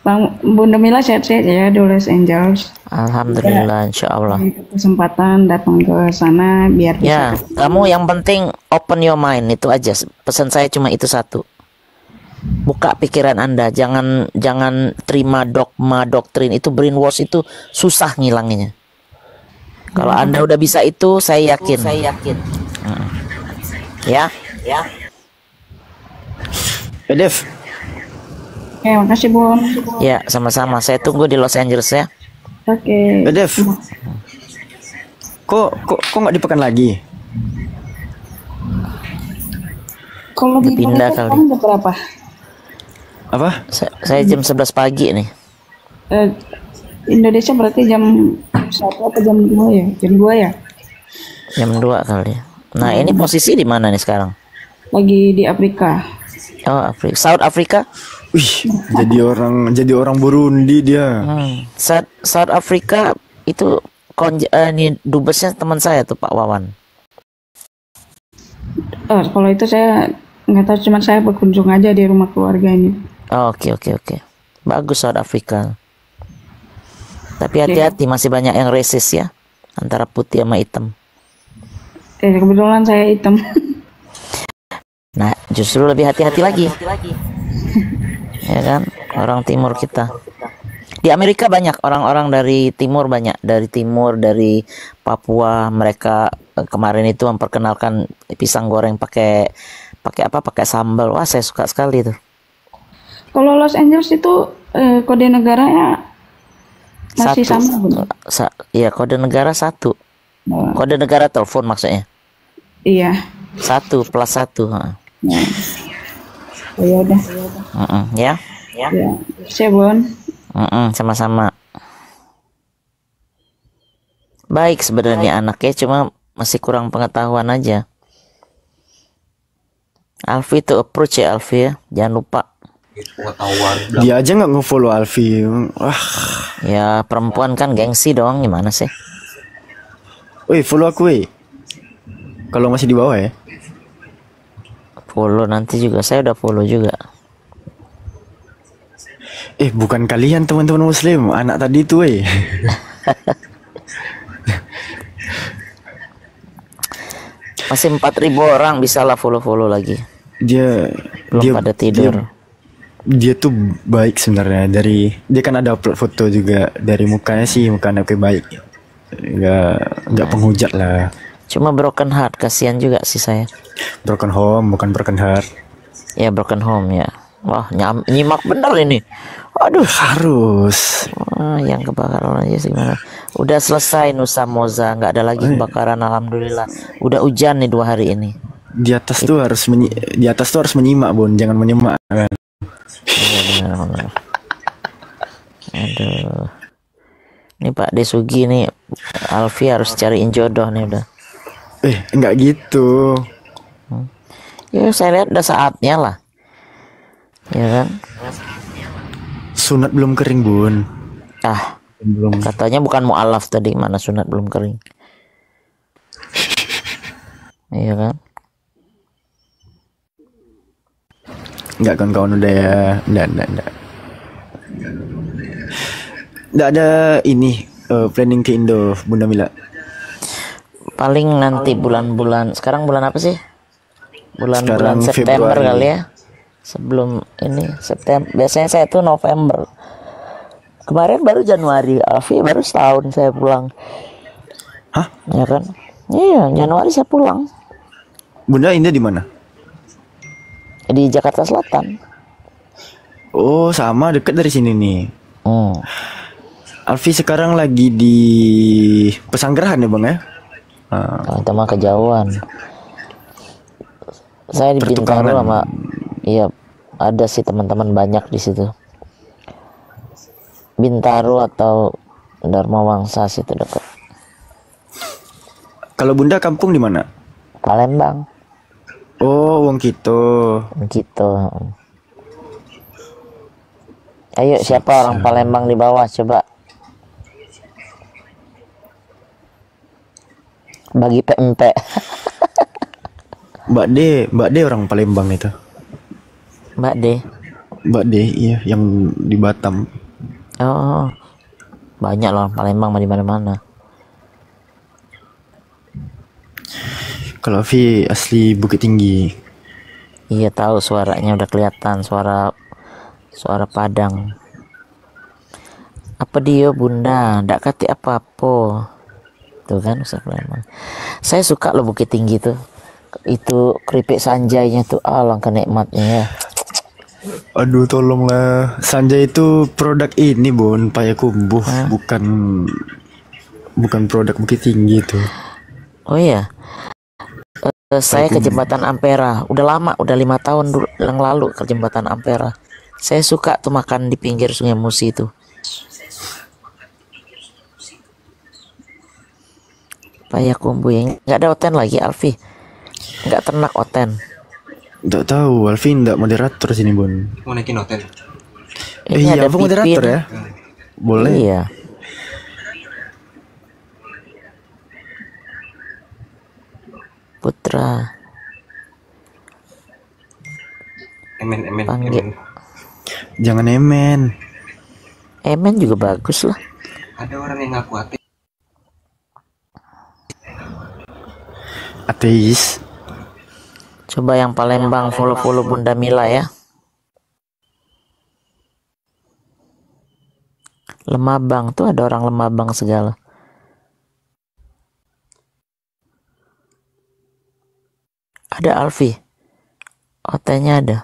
Bang Bunda Mila sehat-sehat ya di Los Angeles. Alhamdulillah, insya Allah. Kesempatan datang ke sana biar ya, kamu yang penting open your mind, itu aja. Pesan saya cuma itu satu. Buka pikiran Anda, jangan terima dogma, doktrin itu, brainwash itu susah ngilanginnya. Kalau Anda udah bisa itu, saya yakin. Ya. Dev. Oke, makasih Bun. Ya, sama-sama. Saya tunggu di Los Angeles ya. Oke. Dev. Kok nggak dipekan lagi? Kalau pindah kali. Berapa? Apa? Saya jam 11 pagi nih. Indonesia berarti jam 1 atau jam 2 ya? Jam 2 ya? Jam 2 kali. Nah, ini posisi di mana nih sekarang? Lagi di Afrika. Oh, Afrika. South Africa? Wih, jadi orang Burundi dia. South Africa itu ini dubesnya teman saya tuh, Pak Wawan. Kalau itu saya nggak tahu, cuma saya berkunjung aja di rumah keluarga ini. Oke. Bagus South Africa. Tapi hati-hati, masih banyak yang resis ya, antara putih sama hitam. Kebetulan saya hitam. Nah, justru lebih hati-hati lagi. Ya kan, orang timur kita. Di Amerika banyak orang-orang dari timur, dari Papua. Mereka kemarin itu memperkenalkan pisang goreng pakai sambal. Wah, saya suka sekali itu. Kalau Los Angeles itu kode negaranya masih sama, Bun? Iya, kode negara 1. Kode negara telepon maksudnya. Iya. 1 + 1. Ya. Oh, ya udah. Ya. Saya Bun. Sama-sama. Baik sebenarnya anaknya, cuma masih kurang pengetahuan aja. Alfi itu approach ya, Alfi ya, jangan lupa. Dia aja nggak nge-follow Alfi. Ya perempuan kan gengsi dong, gimana sih? Woi, follow aku kalau masih di bawah ya. Follow nanti juga, saya udah follow juga. Bukan kalian teman-teman muslim, anak tadi itu Masih 4.000 orang, bisa lah follow lagi. Dia pada tidur. Dia tuh baik sebenarnya, dia kan ada upload foto juga, dari mukanya sih mukanya baik. Enggak penghujat lah. Cuma broken heart, kasihan juga sih saya. Broken home, bukan broken heart. Ya broken home ya. Wah, nyimak bener ini. Aduh, harus. Wah, yang kebakaran aja sih gimana? Udah selesai Nusa Moza, nggak ada lagi kebakaran, alhamdulillah. Udah hujan nih 2 hari ini. Di atas tuh harus menyimak, Bun, jangan menyemak kan. Iya, benar. Aduh. Ini Pak Desugi nih, Alfi harus cariin jodoh nih udah. Enggak gitu. Ya saya lihat udah saatnya lah. Ya kan? Sunat belum kering, Bun. Belum. Katanya bukan mu'alaf tadi, mana sunat belum kering. Iya kan? Enggak, kawan-kawan, udah ya. Enggak. Enggak ada ini planning ke Indo, Bunda Mila. Paling nanti bulan-bulan, sekarang bulan apa sih? Bulan-bulan September Februari kali ya. Sebelum ini September, biasanya saya tuh November. Kemarin baru Januari, Alfi baru setahun saya pulang. Hah? Ya kan? Iya, Januari saya pulang. Bunda Indah di mana? Di Jakarta Selatan. Oh, sama, dekat dari sini nih. Alfi sekarang lagi di Pesanggerahan ya, Bang ya? Itu mah kejauhan. Saya di Bintaro sama, iya, ada sih teman-teman banyak di situ. Bintaro atau Dharma Wangsa situ dekat. Kalau Bunda kampung di mana? Palembang. Oh, Wong Kito. Ayo, siapa orang Palembang di bawah, coba bagi PMP. Mbak D orang Palembang itu. Mbak D, iya, yang di Batam. Oh, banyak loh Palembang di mana-mana. Kalau Vi asli Bukit Tinggi. Iya, tahu suaranya udah kelihatan, suara Padang. Apa dia Bunda? Ndak kati apa-apa. Tuh kan, Palembang. Saya suka loh Bukit Tinggi tuh. Itu keripik sanjainya tuh, alangkah nikmatnya ya. Aduh, tolonglah. Sanjay itu produk ini, Bun, Payakumbuh, bukan produk Bukit Tinggi itu. Oh iya. Saya ke Jembatan Ampera. Udah lama, udah 5 tahun yang lalu ke Jembatan Ampera. Saya suka tuh makan di pinggir Sungai Musi itu. Payakumbuh yang nggak ada oten lagi, Alfi. Nggak ternak oten. Nggak tahu, Alfi nggak moderator sini, Bun. Mau naikin oten. Iya, Abang moderator ya? Boleh. Iya. Putra. Emen. Jangan emen. Emen juga bagus lah. Ada orang yang ngaku ateis. Coba yang Palembang follow Bunda Mila ya. Lemabang tuh ada orang Lemabang segala. Ada Alfi. Otenya ada.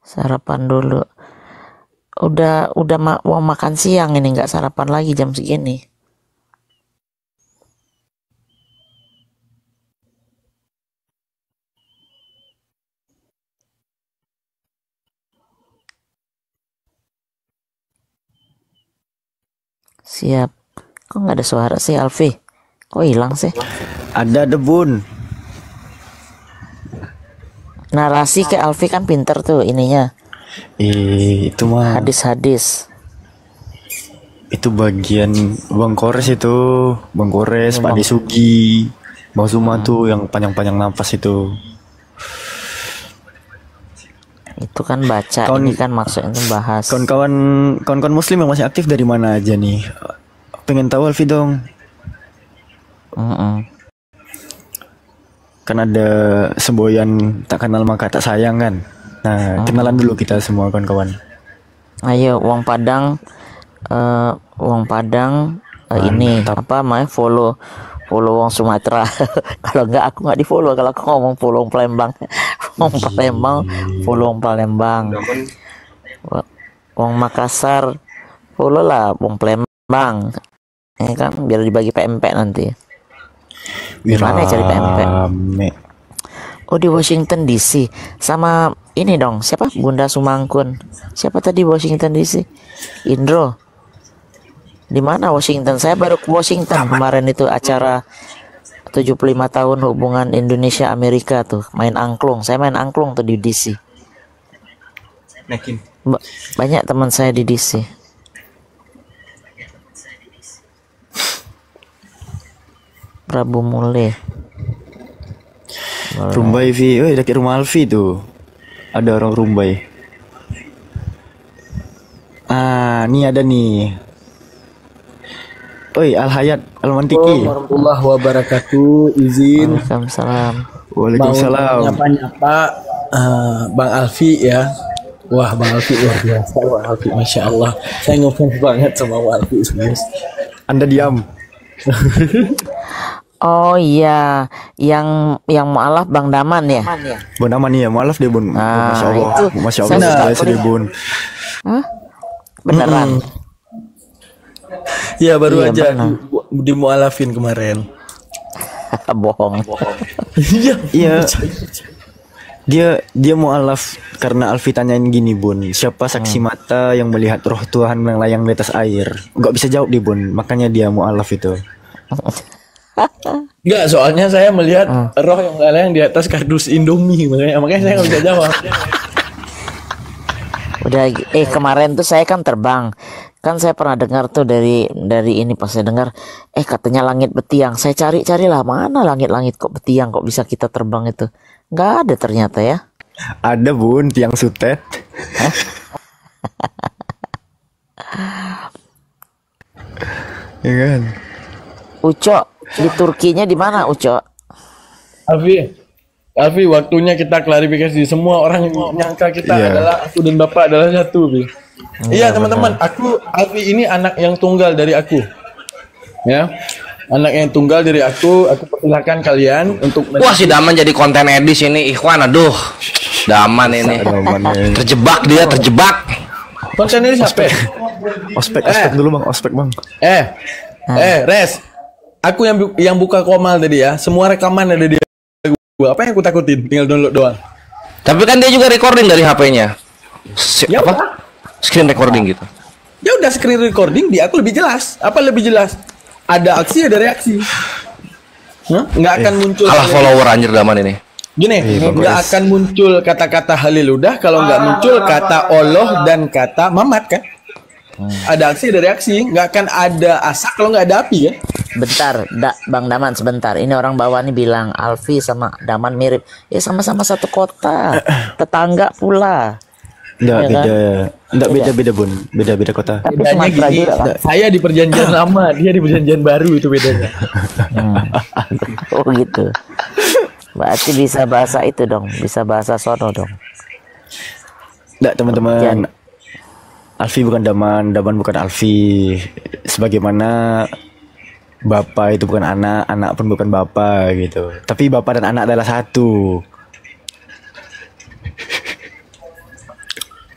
Sarapan dulu. Udah mau makan siang ini, nggak sarapan lagi jam segini. Siap. Kok nggak ada suara sih, Alfi? Kok hilang sih? Ada Bun. Narasi ke Alfi kan pinter tuh ininya. Itu mah hadis-hadis. Itu bagian Bang Kores itu. Bang Kores, Pak Desugi. Bang Zuma tuh yang panjang-panjang nafas itu. Itu kan baca, ini kan maksudnya itu bahas. Kawan-kawan muslim yang masih aktif dari mana aja nih? Pengen tahu Alfi dong. Kan ada semboyan tak kenal maka tak sayang kan. Nah, kenalan dulu kita semua kawan-kawan. Ayo, Wong Padang, ini apa namanya, follow Wong Sumatera. Kalau enggak aku nggak di follow. Kalau aku ngomong follow Wong Palembang, follow Wong Palembang. Wong Makassar, follow lah Wong Palembang. Ya kan, biar dibagi PMP nanti. Gimana cari PMP? Oh, di Washington DC. Sama ini dong, siapa? Bunda Sumangkun. Siapa tadi Washington DC? Indro. Di mana Washington? Saya baru ke Washington kemarin, itu acara 75 tahun hubungan Indonesia Amerika tuh, main angklung. Saya main angklung tuh di DC. Banyak teman saya di DC. Prabu Mule. Rumbai Vi, dekat rumah Alfi tuh. Ada orang Rumbai. Nih ada nih. Oi, Al Hayat Al Mantiki. Warahmatullahi wabarakatuh. Izin. Waalaikumsalam. Waalaikumsalam. Nyapa Bang Alfi ya. Wah, Bang Alfi luar biasa. Bang Alfi, masya Allah. Saya ngefans banget sama Bang Alfi. Anda diam. Oh iya, yang mualaf Bang Daman ya. Bang Daman ya, mualaf dia Bun. Masya Allah. Itu Masya Allah. Saya Bun. Hah? Beneran? Ya baru aja dimualafin kemarin. Bohong. Iya. Dia mualaf karena Alfi tanyain gini Bun, siapa saksi mata yang melihat roh Tuhan melayang di atas air? Gak bisa jawab dia Bun, makanya dia mualaf itu. Enggak, soalnya saya melihat roh yang melayang di atas kardus Indomie, makanya saya nggak bisa jawab. Udah, kemarin tuh saya kan terbang. Kan saya pernah dengar tuh dari ini, pas saya dengar katanya langit betiang. Saya cari-carilah mana langit-langit kok betiang, kok bisa kita terbang itu. Nggak ada ternyata ya. Ada Bun, tiang sutet. Ya kan. Uco, di Turkinya di mana Uco? Alfi, waktunya kita klarifikasi. Semua orang nyangka kita adalah aku dan Bapak adalah satu, Bi. Iya teman-teman, Alfi ini anak yang tunggal dari aku. Ya, anak yang tunggal dari aku persilakan kalian untuk. Wah, si Daman jadi konten edis ini, Ikhwan. Aduh, Daman ini terjebak, dia terjebak. Konten edis apa? Ospek dulu Bang, ospek Bang. Res, aku yang buka Komal tadi ya, semua rekaman ada di gua. Apa yang aku takutin? Tinggal download doang. Tapi kan dia juga recording dari HP-nya. Ya apa? Screen recording gitu. Ya udah, screen recording di aku lebih jelas. Apa lebih jelas? Ada aksi, ada reaksi. Nggak akan muncul. Kalah follower anjir Daman ini. Gini, nggak akan muncul kata-kata haliludah kalau nggak muncul kata Allah dan kata Mamat kan? Ada aksi, ada reaksi. Nggak akan ada asap kalau nggak ada api kan? Bentar, Bang Daman sebentar. Ini orang bawah nih bilang Alfi sama Daman mirip. Ya sama-sama satu kota, tetangga pula. Enggak, beda Bun. Beda kota. Bedanya gini, saya di perjanjian lama, dia di perjanjian baru, itu bedanya. Oh gitu. Berarti bisa bahasa itu dong, bisa bahasa sono dong. Enggak teman-teman. Alfi bukan Daman bukan Alfi. Sebagaimana bapak itu bukan anak, anak pun bukan bapak gitu. Tapi bapak dan anak adalah satu.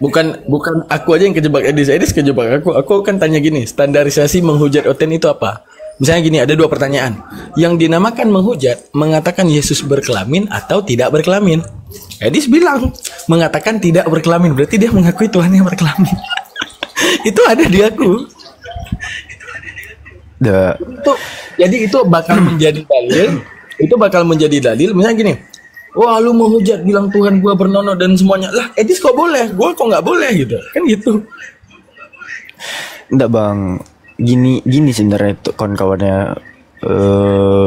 Bukan aku aja yang kejebak Edis kejebak aku. Aku kan tanya gini, standarisasi menghujat Oten itu apa? Misalnya gini, ada dua pertanyaan. Yang dinamakan menghujat, mengatakan Yesus berkelamin atau tidak berkelamin. Edis bilang, mengatakan tidak berkelamin. Berarti dia mengakui Tuhan yang berkelamin. Itu ada di aku. Jadi itu bakal menjadi dalil. Itu bakal menjadi dalil. Misalnya gini, wah lu mau hujat bilang Tuhan gua bernono dan semuanya. Lah Edis kok boleh, gua kok nggak boleh gitu. Kan gitu. Enggak Bang, gini sebenarnya itu kawan-kawannya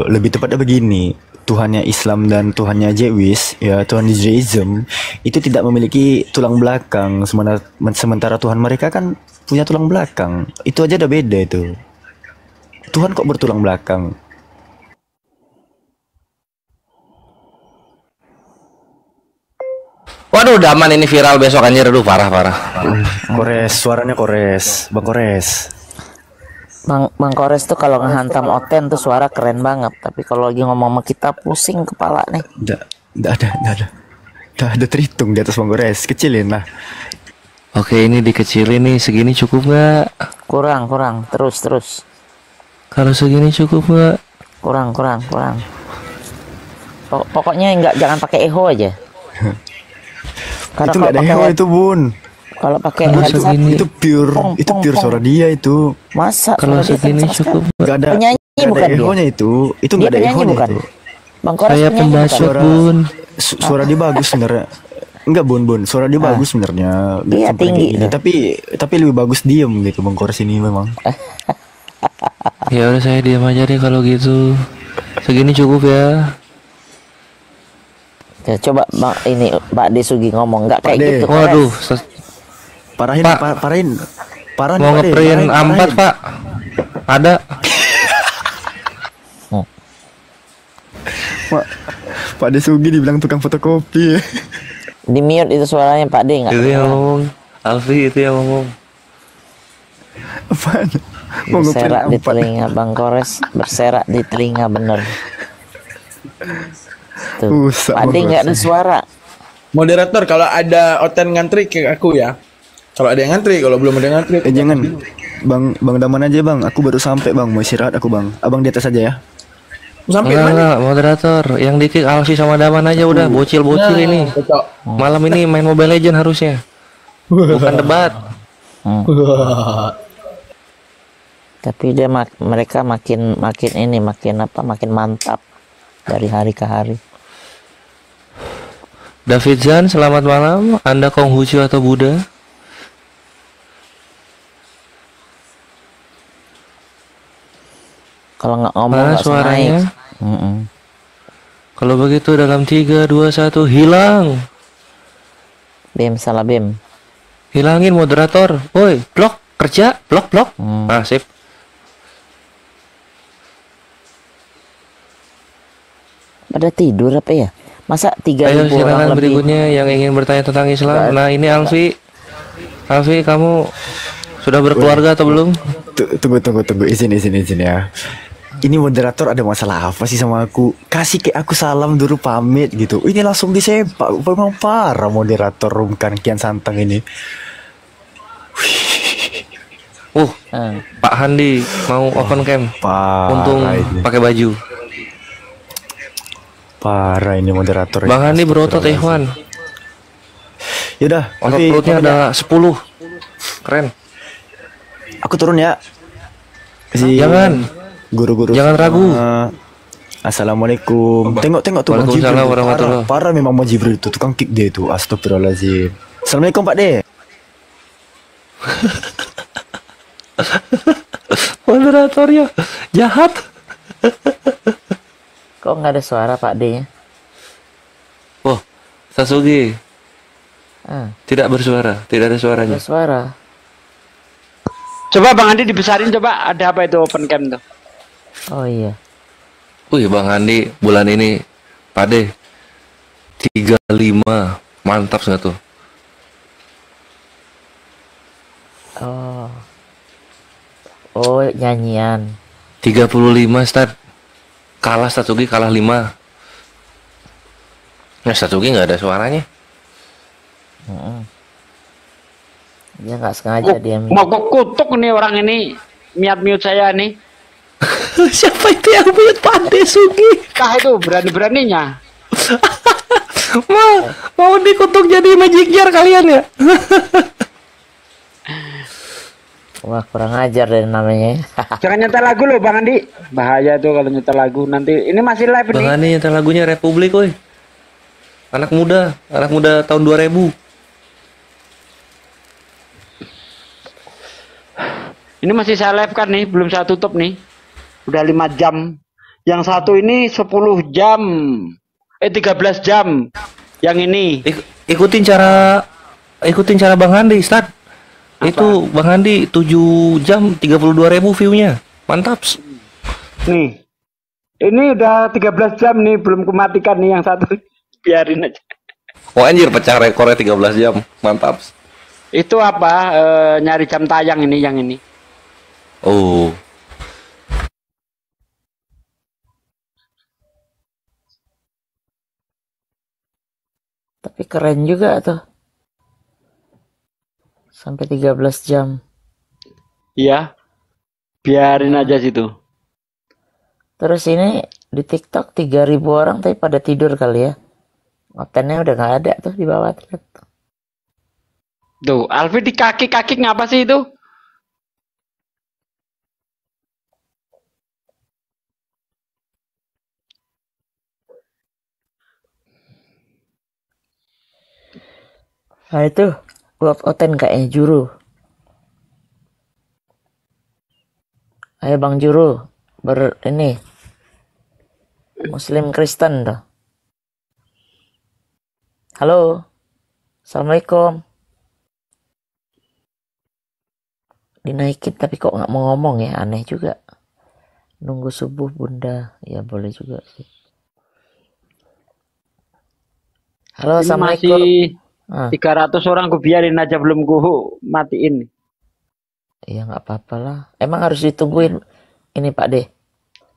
lebih tepatnya begini, Tuhannya Islam dan Tuhannya Jewish, ya Tuhan Judaism itu tidak memiliki tulang belakang, sementara Tuhan mereka kan punya tulang belakang. Itu aja udah beda itu. Tuhan kok bertulang belakang? Waduh, Daman ini viral besok anjir, aduh parah. Kores, suaranya Kores, Bang Kores. Bang Kores tuh kalau ngehantam Oten tuh suara keren banget, tapi kalau lagi ngomong sama kita pusing kepala nih. Nggak ada terhitung di atas Bang Kores, kecilin lah. Oke, ini dikecilin nih, segini cukup nggak? Kurang, terus. Kalau segini cukup nggak? Kurang. Pokoknya jangan pakai echo aja. Karena itu nggak ada echo itu Bun. Kalau pakai headset itu pure suara dia itu. Masa kalau segini cukup? Nggak ada penyanyi bukan echo-nya itu nggak ada echo-nya itu. Bang Kores saya pembasuk Bun. Suara dia bagus sebenarnya. Enggak Bun, suara dia bagus sebenarnya. Dia tinggi. Tapi lebih bagus diem gitu Bang Kores ini memang. Ya udah saya diam aja deh kalau gitu. Segini cukup ya. Ya, coba Pak Desugi ngomong nggak kayak gitu. Waduh, parahin. Mau ngeprint A4 Pak? Ada. Pak Desugi dibilang tukang fotokopi. Di mute itu suaranya Pak De nggak? Itu yang ngomong, Alfi itu yang ngomong. Apaan? Berserak di telinga Bang Kores, berserak di telinga bener. Tuh, Pak De nggak ada suara. Moderator, kalau ada Oten ngantri ke aku ya. Kalau ada yang ngantri, kalau belum ada yang ngantri. Jangan. Bang Daman aja Bang, aku baru sampai Bang, mau istirahat aku Bang. Abang di atas aja ya. Sampai mana? Moderator, yang di-kick Alfi sama Daman aja udah, bocil-bocil ini. Malam ini main Mobile Legend harusnya. Bukan debat. Tapi mereka makin mantap dari hari ke hari. David Zan, selamat malam. Anda Konghucu atau Buddha? Kalau nggak ngomong nggak suaranya. Kalau begitu dalam 3, 2, 1 hilang. Salah Bim. Hilangin moderator. Woi, blok kerja, blok. Ah, sip. Pada tidur apa ya? Masa 3.000 Ayo silakan orang lebih. Berikutnya yang ingin bertanya tentang Islam. Nah ini Alfi, kamu sudah berkeluarga atau belum? Tunggu, izin ya. Ini moderator ada masalah apa sih sama aku? Kasih kayak aku salam dulu pamit gitu. Ini langsung disepak. Memang parah moderator Rumkan Kian Santang ini. Pak Handi mau open cam. Untung pakai baju. Parah ini moderator. Bang Handi berotot Ikhwan. Yaudah, otot perutnya ada 10. Keren. Aku turun ya. Jangan. Guru-guru. Jangan ragu. Assalamualaikum. Tengok tuh Bang Jibril. Parah memang Bang Jibril itu tukang kick dia itu. Astagfirullahaladzim. Assalamualaikum Pak De. Moderatornya jahat. Kok nggak ada suara Pak D-nya? Oh, Sasugi. Tidak bersuara, tidak ada suaranya. Ada suara. Coba Bang Andi dibesarin coba, ada apa itu open cam tuh? Oh iya. Wih Bang Andi bulan ini Pak D 35 mantap nggak tuh? Oh nyanyian 35 start. Kalah Sasugi, kalah 5. Nah Sasugi nggak ada suaranya. Dia nggak sengaja dia mau kutuk nih orang ini mute saya nih. Siapa itu yang mute Pak De Sugi? Kah itu berani-beraninya. Mau dikutuk jadi magic jar kalian ya? Wah kurang ajar deh namanya. Jangan nyetel lagu loh Bang Andi. Bahaya tuh kalau nyetel lagu nanti. Ini masih live nih. Bang Andi nyetel lagunya Republik woi. Anak muda tahun 2000. Ini masih saya live kan nih, belum saya tutup nih. Udah 5 jam. Yang satu ini 10 jam. 13 jam. Yang ini. Ikutin cara Bang Andi, Start. Itu Bang Andi 7 jam 32.000 view-nya. Mantap. Nih. Ini udah 13 jam nih, belum kumatikan nih yang satu. Biarin aja. Oh anjir, pecah rekornya 13 jam. Mantap. Itu apa? Nyari jam tayang ini, yang ini. Oh. Tapi keren juga tuh. Sampai 13 jam. Iya. Biarin aja situ. Terus ini di TikTok 3.000 orang tapi pada tidur kali ya. Otennya udah nggak ada tuh di bawah. Tuh, Alfi di kaki-kaki ngapa sih itu? Nah itu Love Oten kayaknya Juru. Ayo Bang Juru ini Muslim Kristen tuh. Halo, Assalamualaikum. Dinaikin tapi kok nggak mau ngomong ya, aneh juga. Nunggu subuh Bunda, ya boleh juga sih. Halo, Assalamualaikum. Masih 300 orang, ku biarin aja, belum ku matiin. Iya nggak apa-apa lah. Emang harus ditungguin ini Pak De?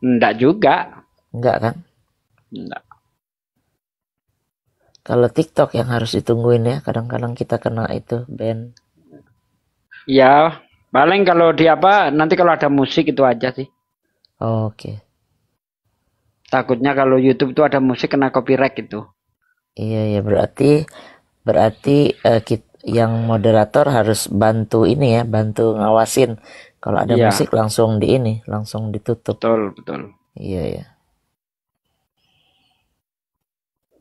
Enggak juga. Enggak kan? Enggak. Kalau TikTok yang harus ditungguin ya, kadang-kadang kita kena itu ban. Ya, paling kalau di apa, nanti kalau ada musik itu aja sih. Oh, oke. Takutnya kalau YouTube tuh ada musik kena copyright gitu. Iya ya, berarti yang moderator harus bantu ini ya, bantu ngawasin. Kalau ada musik langsung langsung ditutup. Betul, betul. Iya ya.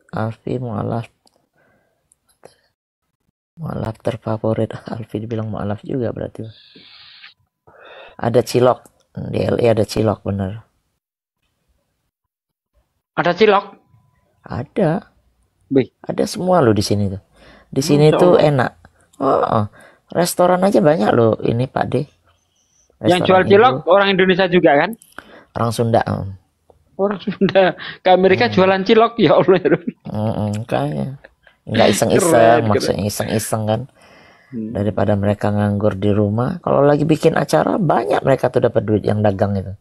Alfi mualaf terfavorit. Alfi dibilang mualaf juga berarti. Ada cilok di LA, ada cilok bener. Ada cilok? Ada. Ada semua lo di sini tuh. Di sini tuh enak. Restoran aja banyak loh ini Pak De. Yang jual cilok orang Indonesia juga kan? Orang Sunda. Orang Sunda ke Amerika jualan cilok, ya Allah. Kayaknya nggak iseng-iseng, maksudnya iseng-iseng kan. Daripada mereka nganggur di rumah, kalau lagi bikin acara banyak mereka tuh dapat duit yang dagang itu.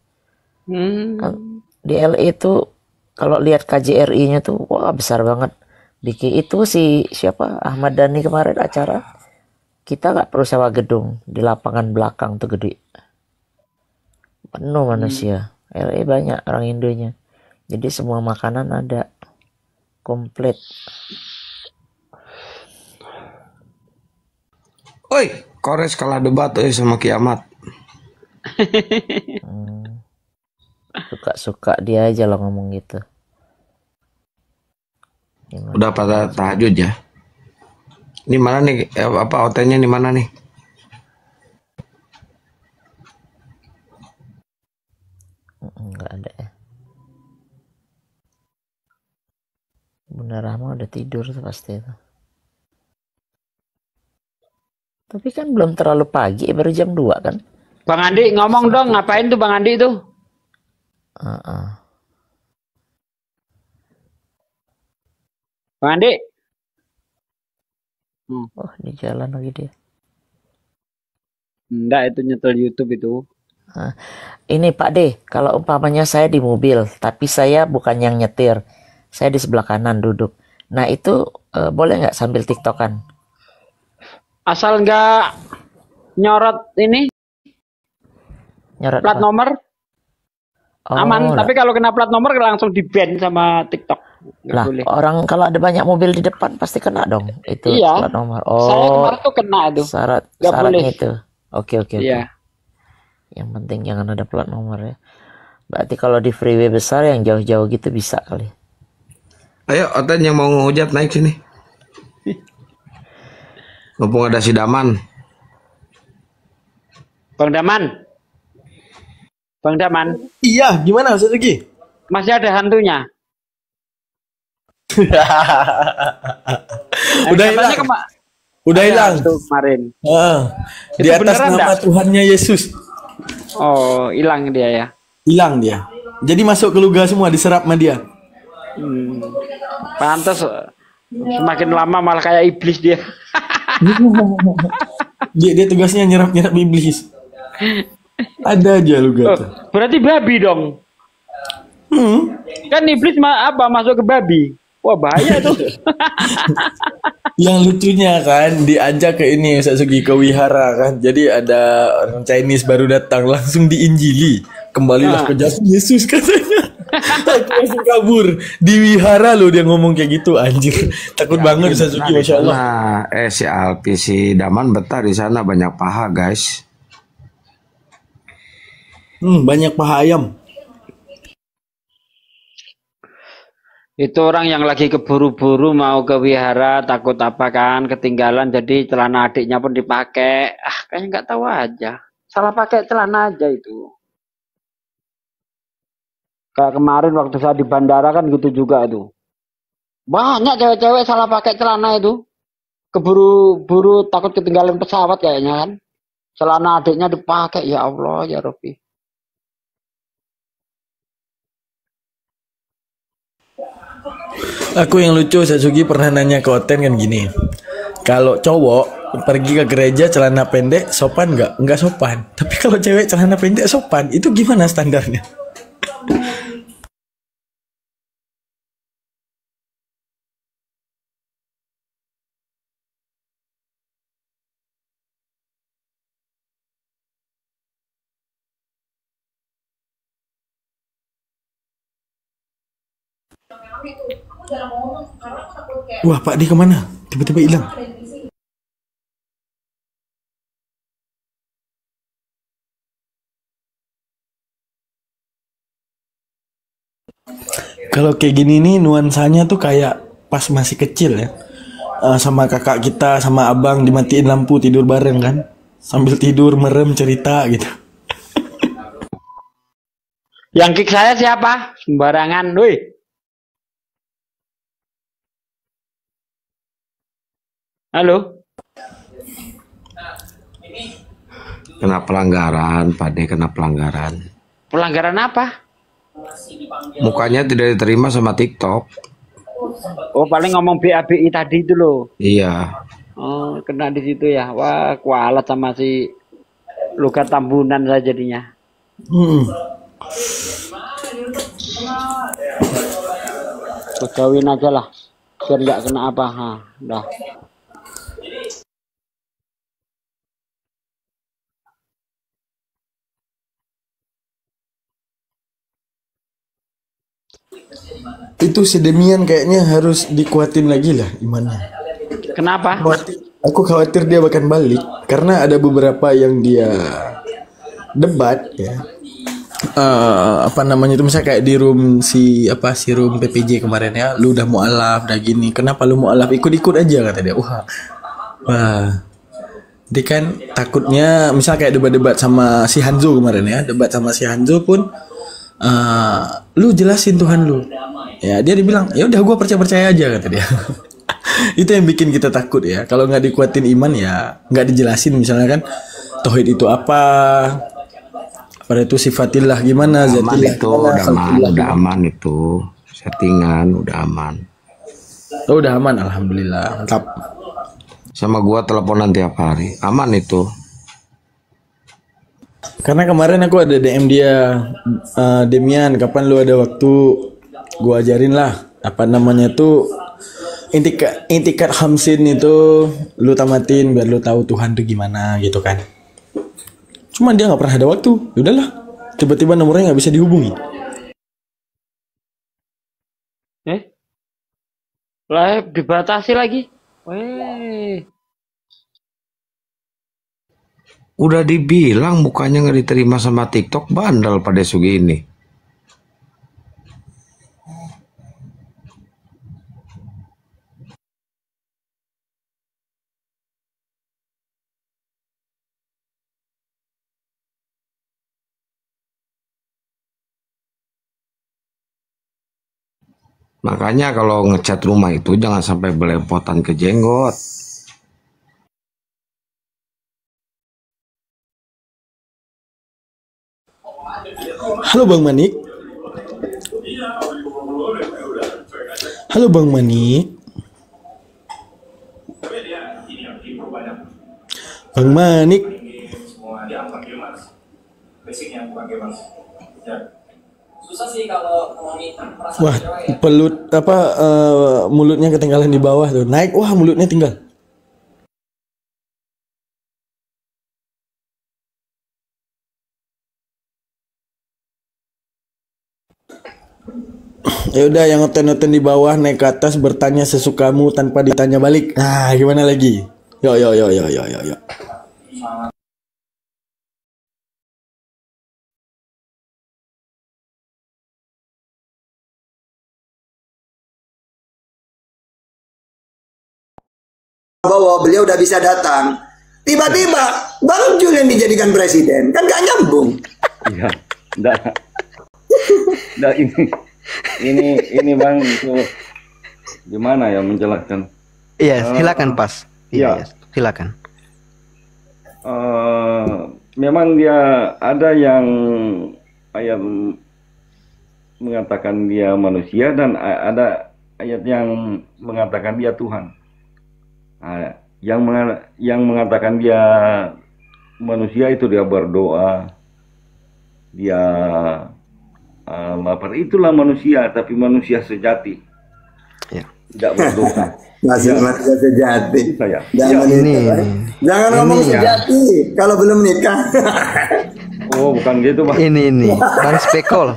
Kan di LA itu kalau lihat KJRI-nya tuh wah besar banget. Bikin itu siapa Ahmad Dhani kemarin acara, kita nggak perlu sewa gedung, di lapangan belakang tuh gede, penuh manusia. LA banyak orang Indonya, jadi semua makanan ada komplit. Oi, Kores kalah debat sama Kiamat. Suka-suka dia aja lo ngomong gitu. Gimana? Udah pada tahajud ya. Ini mana nih? Apa hotelnya di mana nih? Enggak ada ya. Bunda Rahma udah tidur tuh pasti itu. Tapi kan belum terlalu pagi, baru jam 2 kan? Bang Andi ngomong dong, ngapain tuh Bang Andi itu? Bang Andi? Oh, di jalan lagi dia. Enggak, itu nyetel YouTube itu. Ini Pak De, kalau umpamanya saya di mobil, tapi saya bukan yang nyetir, saya di sebelah kanan duduk. Nah itu boleh nggak sambil tiktokan? Asal nggak nyorot ini, nyorot plat apa? nomor, aman. Tapi kalau kena plat nomor langsung di ban sama TikTok. Lah, boleh. Orang kalau ada banyak mobil di depan pasti kena dong itu plat nomor. Saya kemarin tuh kena itu. Syaratnya itu. Oke. Iya. Yang penting jangan ada plat nomor ya. Berarti kalau di freeway besar yang jauh-jauh gitu bisa kali. Ayo, Oten yang mau ngehujat naik sini. Mumpung ada si Daman. Bang Daman. Iya, gimana Ustaz Ugi? Masih ada hantunya. Udah hilang. Udah hilang kemarin. Di atas nama Tuhannya Yesus. Oh, hilang dia ya. Hilang dia. Jadi masuk ke Luga semua, diserap sama dia. Pantas semakin lama malah kayak iblis dia. dia tugasnya nyerap iblis. Ada aja Luga. Berarti babi dong. Kan iblis masuk ke babi. Wah, bahaya tuh. Yang lucunya kan diajak ke ini Satsuki ke wihara kan. Jadi ada orang Chinese baru datang, langsung diinjili. Kembalilah ke jalan Yesus katanya. Aku langsung kabur. Di wihara loh dia ngomong kayak gitu, anjir. Takut banget Satsuki, Masya Allah. Si Alpi, si Daman betah di sana, banyak paha guys. Banyak paha ayam. Itu orang yang lagi keburu-buru mau ke wihara, takut apa kan, ketinggalan, jadi celana adiknya pun dipakai. Kayaknya nggak tahu aja. Salah pakai celana aja itu. Kayak kemarin waktu saya di bandara kan gitu juga itu. Banyak cewek-cewek salah pakai celana itu. Keburu-buru takut ketinggalan pesawat kayaknya kan. Celana adiknya dipakai, ya Allah, ya Rabbi. Aku yang lucu, Satsuki pernah nanya ke Oten kan gini. Kalau cowok pergi ke gereja celana pendek sopan nggak? Nggak sopan. Tapi kalau cewek celana pendek sopan, itu gimana standarnya? Wah, Pak D kemana? Tiba-tiba hilang. Kalau kayak gini nih nuansanya tuh kayak pas masih kecil ya. Sama kakak kita, sama abang dimatiin lampu tidur bareng kan. Sambil tidur merem cerita gitu. Yang kick saya siapa? Sembarangan, woi. Halo. Kena pelanggaran, Pak D, kena pelanggaran. Pelanggaran apa? Mukanya tidak diterima sama TikTok. Oh, paling ngomong BABI tadi itu loh. Iya. Oh, kena di situ ya. Wah, kualat sama si Luka Tambunan saya jadinya. Jauhin aja lah, biar nggak kena apa. Udah. Itu si Demian kayaknya harus dikuatin lagi lah imannya. Kenapa? Aku khawatir dia bahkan balik karena ada beberapa yang dia debat ya. Apa namanya itu misalnya kayak di room si room PPJ kemarin ya, lu udah mualaf udah gini, kenapa lu mualaf, ikut-ikut aja kata dia. Wah. Dia kan takutnya misal kayak debat-debat sama si Hanzo kemarin ya, debat sama si Hanzo pun lu jelasin Tuhan lu. Ya dia dibilang, ya udah gue percaya aja kata dia. Itu yang bikin kita takut ya. Kalau nggak dikuatin iman ya nggak dijelasin misalnya kan tauhid itu apa, pada itu sifatillah gimana, zatillah itu udah aman itu settingan udah aman. Oh udah aman, alhamdulillah, mantap. Sama gua teleponan tiap hari, aman itu. Karena kemarin aku ada DM dia, Demian, kapan lu ada waktu, gua ajarin lah apa namanya tuh intikat hamsin itu lu tamatin biar lu tahu Tuhan tuh gimana gitu kan. Cuman dia nggak pernah ada waktu, udahlah, tiba-tiba nomornya nggak bisa dihubungi. Live dibatasi lagi. Weh. Udah dibilang bukannya nggak diterima sama TikTok, bandel pada sugi ini. Makanya kalau ngecat rumah itu jangan sampai belepotan ke jenggot. Halo Bang Manik. Halo Bang Manik. Bang Manik. Wah, pelut apa mulutnya ketinggalan di bawah tuh. Naik, wah mulutnya tinggal. Ya udah, yang oten-oten di bawah naik ke atas bertanya sesukamu tanpa ditanya balik. Nah, gimana lagi? Yo. Bahwa beliau udah bisa datang, tiba-tiba Bang Jul yang dijadikan presiden, kan gak nyambung. Iya, enggak ini Bang, itu gimana ya menjelaskan? Iya, silakan Pas. Iya, silakan. Memang dia ada yang ayat mengatakan dia manusia dan ada ayat yang mengatakan dia Tuhan. Yang mengatakan dia manusia itu dia berdoa, dia lapar, itulah manusia, tapi manusia sejati, tidak berdosa. Manusia sejati. Jangan ngomong sejati kalau belum nikah. Oh, bukan gitu Bang. Ini Bang Spekol.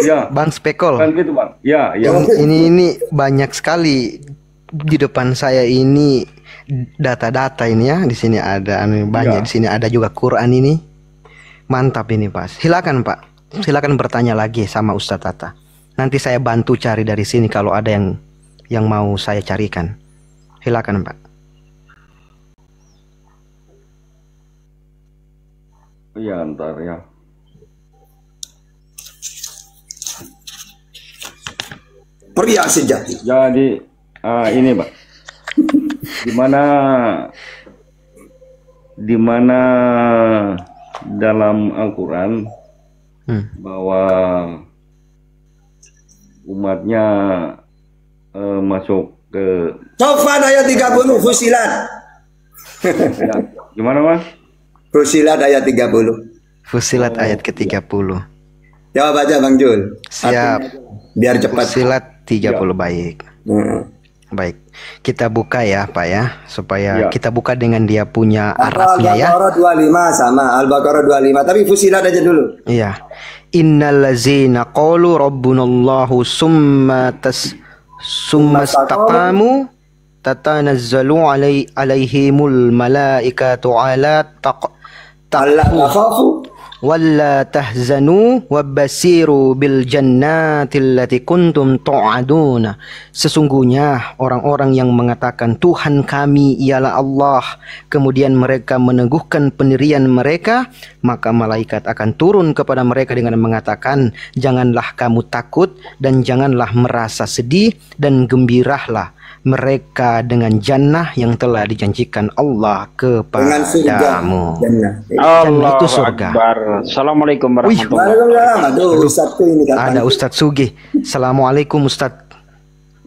Ya. Bang Spekol. Bukan gitu Bang. Ya. Ini banyak sekali. Di depan saya ini data-data ini ya, di sini ada banyak, di sini ada juga Quran ini. Mantap ini Pak. Silakan Pak. Silakan bertanya lagi sama Ustadz Tata. Nanti saya bantu cari dari sini kalau ada yang mau saya carikan. Silakan Pak. Iya, ntar ya. Pria sejati. Jadi ini Pak, di mana dalam Al-Quran bahwa umatnya masuk ke Sofan ayat 30 Fusilat. Ya, gimana Mas? Fusilat ayat 30. Fusilat ayat ke-30. Coba baca Bang Jul. Siap. Biar cepat. Fusilat 30 baik. Baik, kita buka ya Pak ya, supaya kita buka dengan dia punya Arabnya ya. Al-Baqarah 25 sama, Al-Baqarah 25, tapi Fusilat aja dulu. Iya. Innallazina qalu rabbunallahu summa istaqamu tatanazzalu alaihimul malaikatu ala taqfu walla tahzanu wabbasiru bil jannatil lati kuntum tu'aduna. Sesungguhnya orang-orang yang mengatakan Tuhan kami ialah Allah, kemudian mereka meneguhkan pendirian mereka, maka malaikat akan turun kepada mereka dengan mengatakan, janganlah kamu takut dan janganlah merasa sedih, dan gembiralah mereka dengan jannah yang telah dijanjikan Allah kepadamu. Allah itu surga. Assalamualaikum warahmatullahi wabarakatuh. Ada Ustadz Sugih. Assalamualaikum Ustadz.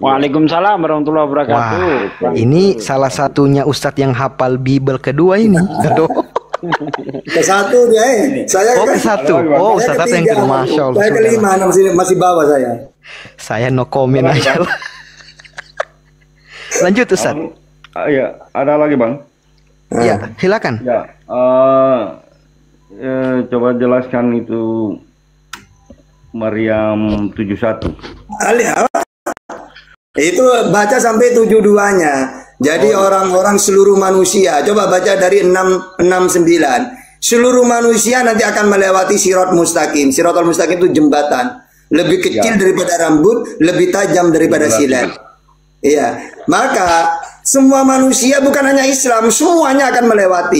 Waalaikumsalam warahmatullahi wabarakatuh. Wah, ini salah satunya Ustadz yang hafal Bible kedua ini. Ke satu dia saya ke satu. Oh, Ustadz satu yang kedua. Masya Allah. Saya kelima, masih bawah saya. Saya no comment aja. Lanjut Ustaz. Ya, ada lagi Bang. Ya, silakan. Ya, coba jelaskan itu Maryam 71. Itu baca sampai 72-nya. Jadi orang-orang seluruh manusia. Coba baca dari 669. Seluruh manusia nanti akan melewati sirat mustaqim. Siratul mustaqim itu jembatan. Lebih kecil daripada rambut, lebih tajam daripada silet. Iya, maka semua manusia bukan hanya Islam, semuanya akan melewati.